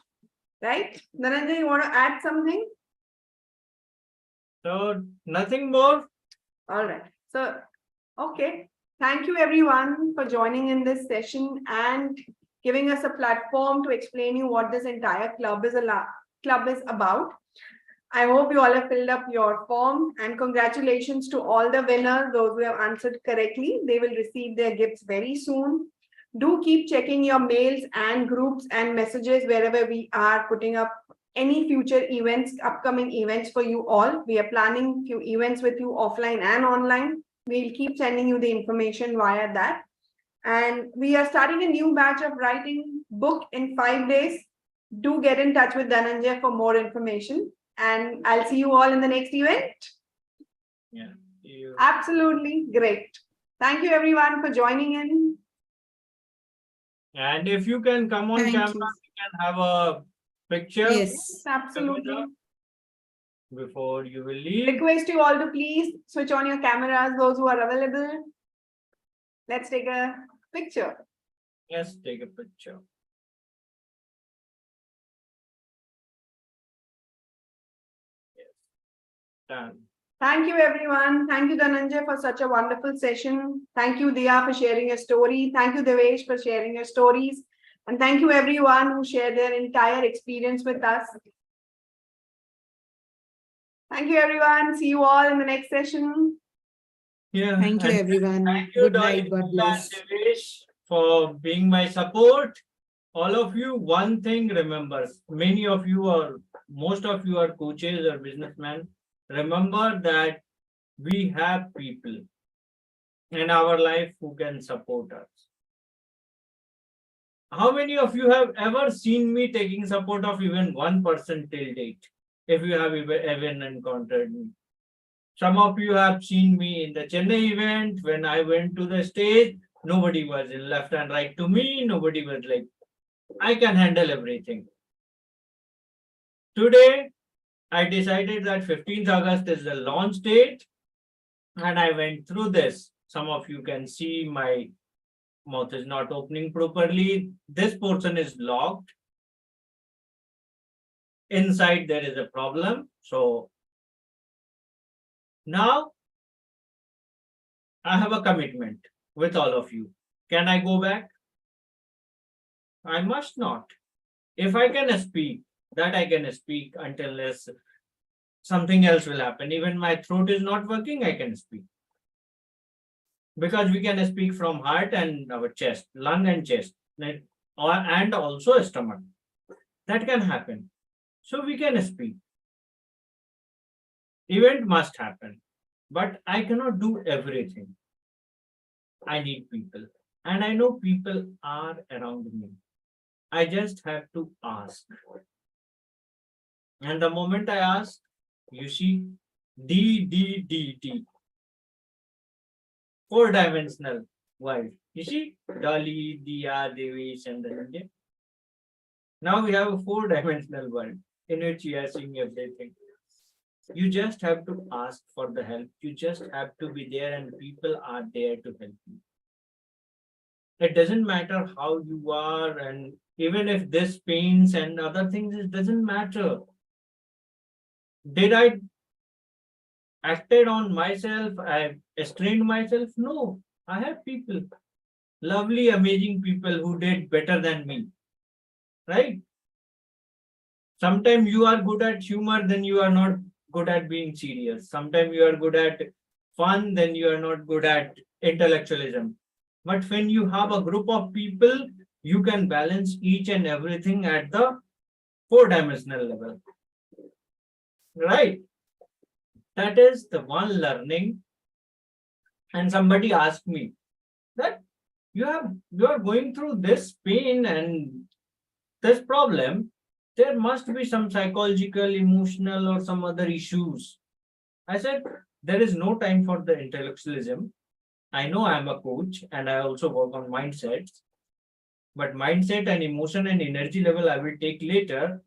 right? Dhananjay, you want to add something? So nothing more. All right. So, okay. Thank you everyone for joining in this session and giving us a platform to explain you what this entire club is about. I hope you all have filled up your form, and congratulations to all the winners, those who have answered correctly. They will receive their gifts very soon. Do keep checking your mails and groups and messages wherever we are putting up any future events, upcoming events for you all. We are planning few events with you offline and online. We'll keep sending you the information via that. And we are starting a new batch of writing book in 5 days. Do get in touch with Dhananjay for more information. And I'll see you all in the next event. Yeah. Absolutely great. Thank you everyone for joining in. And if you can come on camera, we can have a picture. Yes, absolutely. Before you will leave. Request you all to please switch on your cameras, those who are available. Let's take a picture. Yes, take a picture. Yes. Done. Thank you, everyone. Thank you, Dhananjay, for such a wonderful session. Thank you, Diya, for sharing your story. Thank you, Devesh, for sharing your stories. And thank you, everyone who shared their entire experience with us. Thank you, everyone. See you all in the next session. Yeah. Thank you, everyone. Thank you, Good night. God bless. Devesh, for being my support. All of you, one thing remember, many of you or most of you are coaches or businessmen. Remember that we have people in our life who can support us. How many of you have ever seen me taking support of even one person till date? If you have even encountered me. Some of you have seen me in the Chennai event. When I went to the stage, nobody was in left and right to me. Nobody was like, I can handle everything. Today, I decided that 15th August is the launch date, and I went through this. Some of you can see my mouth is not opening properly. This portion is locked. Inside there is a problem. So now I have a commitment with all of you. Can I go back? I must not. If I can speak, that I can speak until something else will happen. Even my throat is not working, I can speak. Because we can speak from heart and our chest, lung and chest, and also stomach. That can happen. So we can speak. Event must happen. But I cannot do everything. I need people. And I know people are around me. I just have to ask. And the moment I ask, you see, D. 4-dimensional world. You see, Dolly, Diya, Devesh, and Dhananjay. Now we have a 4-dimensional world in which we are seeing everything. You just have to ask for the help. You just have to be there, and people are there to help you. It doesn't matter how you are, and even if this pains and other things, it doesn't matter. Did I acted on myself? I strained myself? No, I have people. lovely, amazing people who did better than me, right? Sometimes you are good at humor, then you are not good at being serious. Sometimes you are good at fun, then you are not good at intellectualism. But when you have a group of people, you can balance each and everything at the four-dimensional level, right? That is the one learning. And somebody asked me that you are going through this pain and this problem, there must be some psychological, emotional, or some other issues. I said, there is no time for the intellectualism. I know I am a coach and I also work on mindsets, but mindset and emotion and energy level I will take later.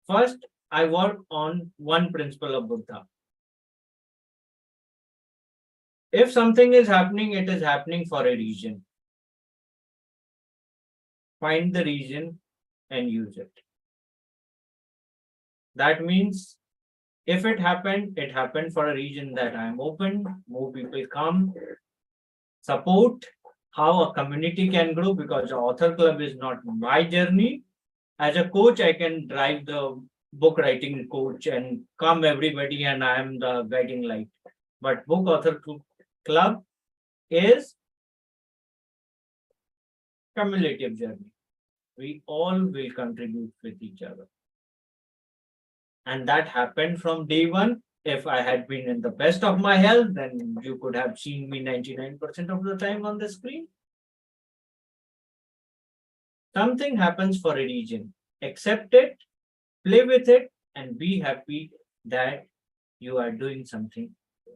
First, I work on one principle of Buddha. If something is happening, it is happening for a reason. Find the reason and use it. That means if it happened for a reason that I am open, more people come, support how a community can grow, because the author club is not my journey. As a coach, I can drive the book writing coach and come everybody and I am the guiding light. But book author club is cumulative journey. We all will contribute with each other. And that happened from day one. If I had been in the best of my health, then you could have seen me 99% of the time on the screen. Something happens for a reason. Accept it, play with it, and be happy that you are doing something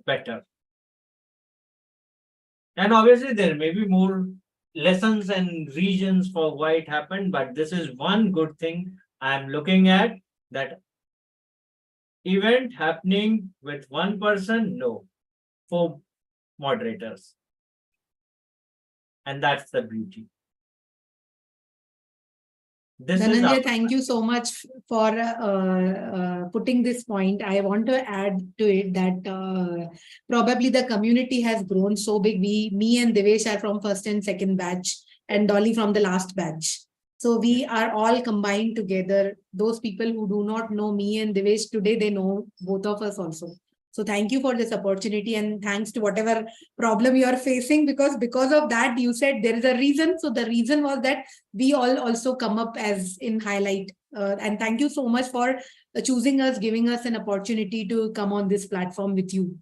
better. And obviously, there may be more lessons and reasons for why it happened, but this is one good thing I'm looking at, that event happening with one person, no, 4 moderators. And that's the beauty. This Dhananjay, is thank you so much for putting this point. I want to add to it that probably the community has grown so big. Me and Devesh are from first and second batch, and Dolly from the last batch. So we are all combined together. Those people who do not know me and Devesh today, they know both of us also. So thank you for this opportunity, and thanks to whatever problem you are facing, because of that, you said there is a reason. So the reason was that we all also come up as in highlight. And thank you so much for choosing us, giving us an opportunity to come on this platform with you.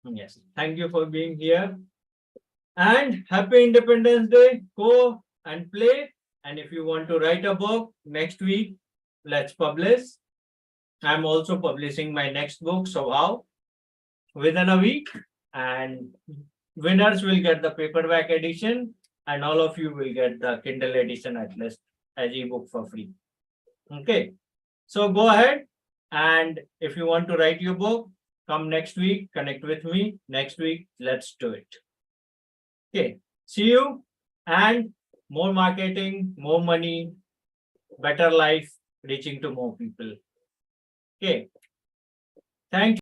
Yes, thank you for being here. And happy Independence Day. Go and play. And if you want to write a book next week, let's publish. I'm also publishing my next book, so how? Within a week, and winners will get the paperback edition, and all of you will get the Kindle edition at least as ebook for free. Okay, so go ahead, and if you want to write your book, come next week, connect with me next week. Let's do it. Okay, see you, and more marketing, more money, better life, reaching to more people. Okay, thank you.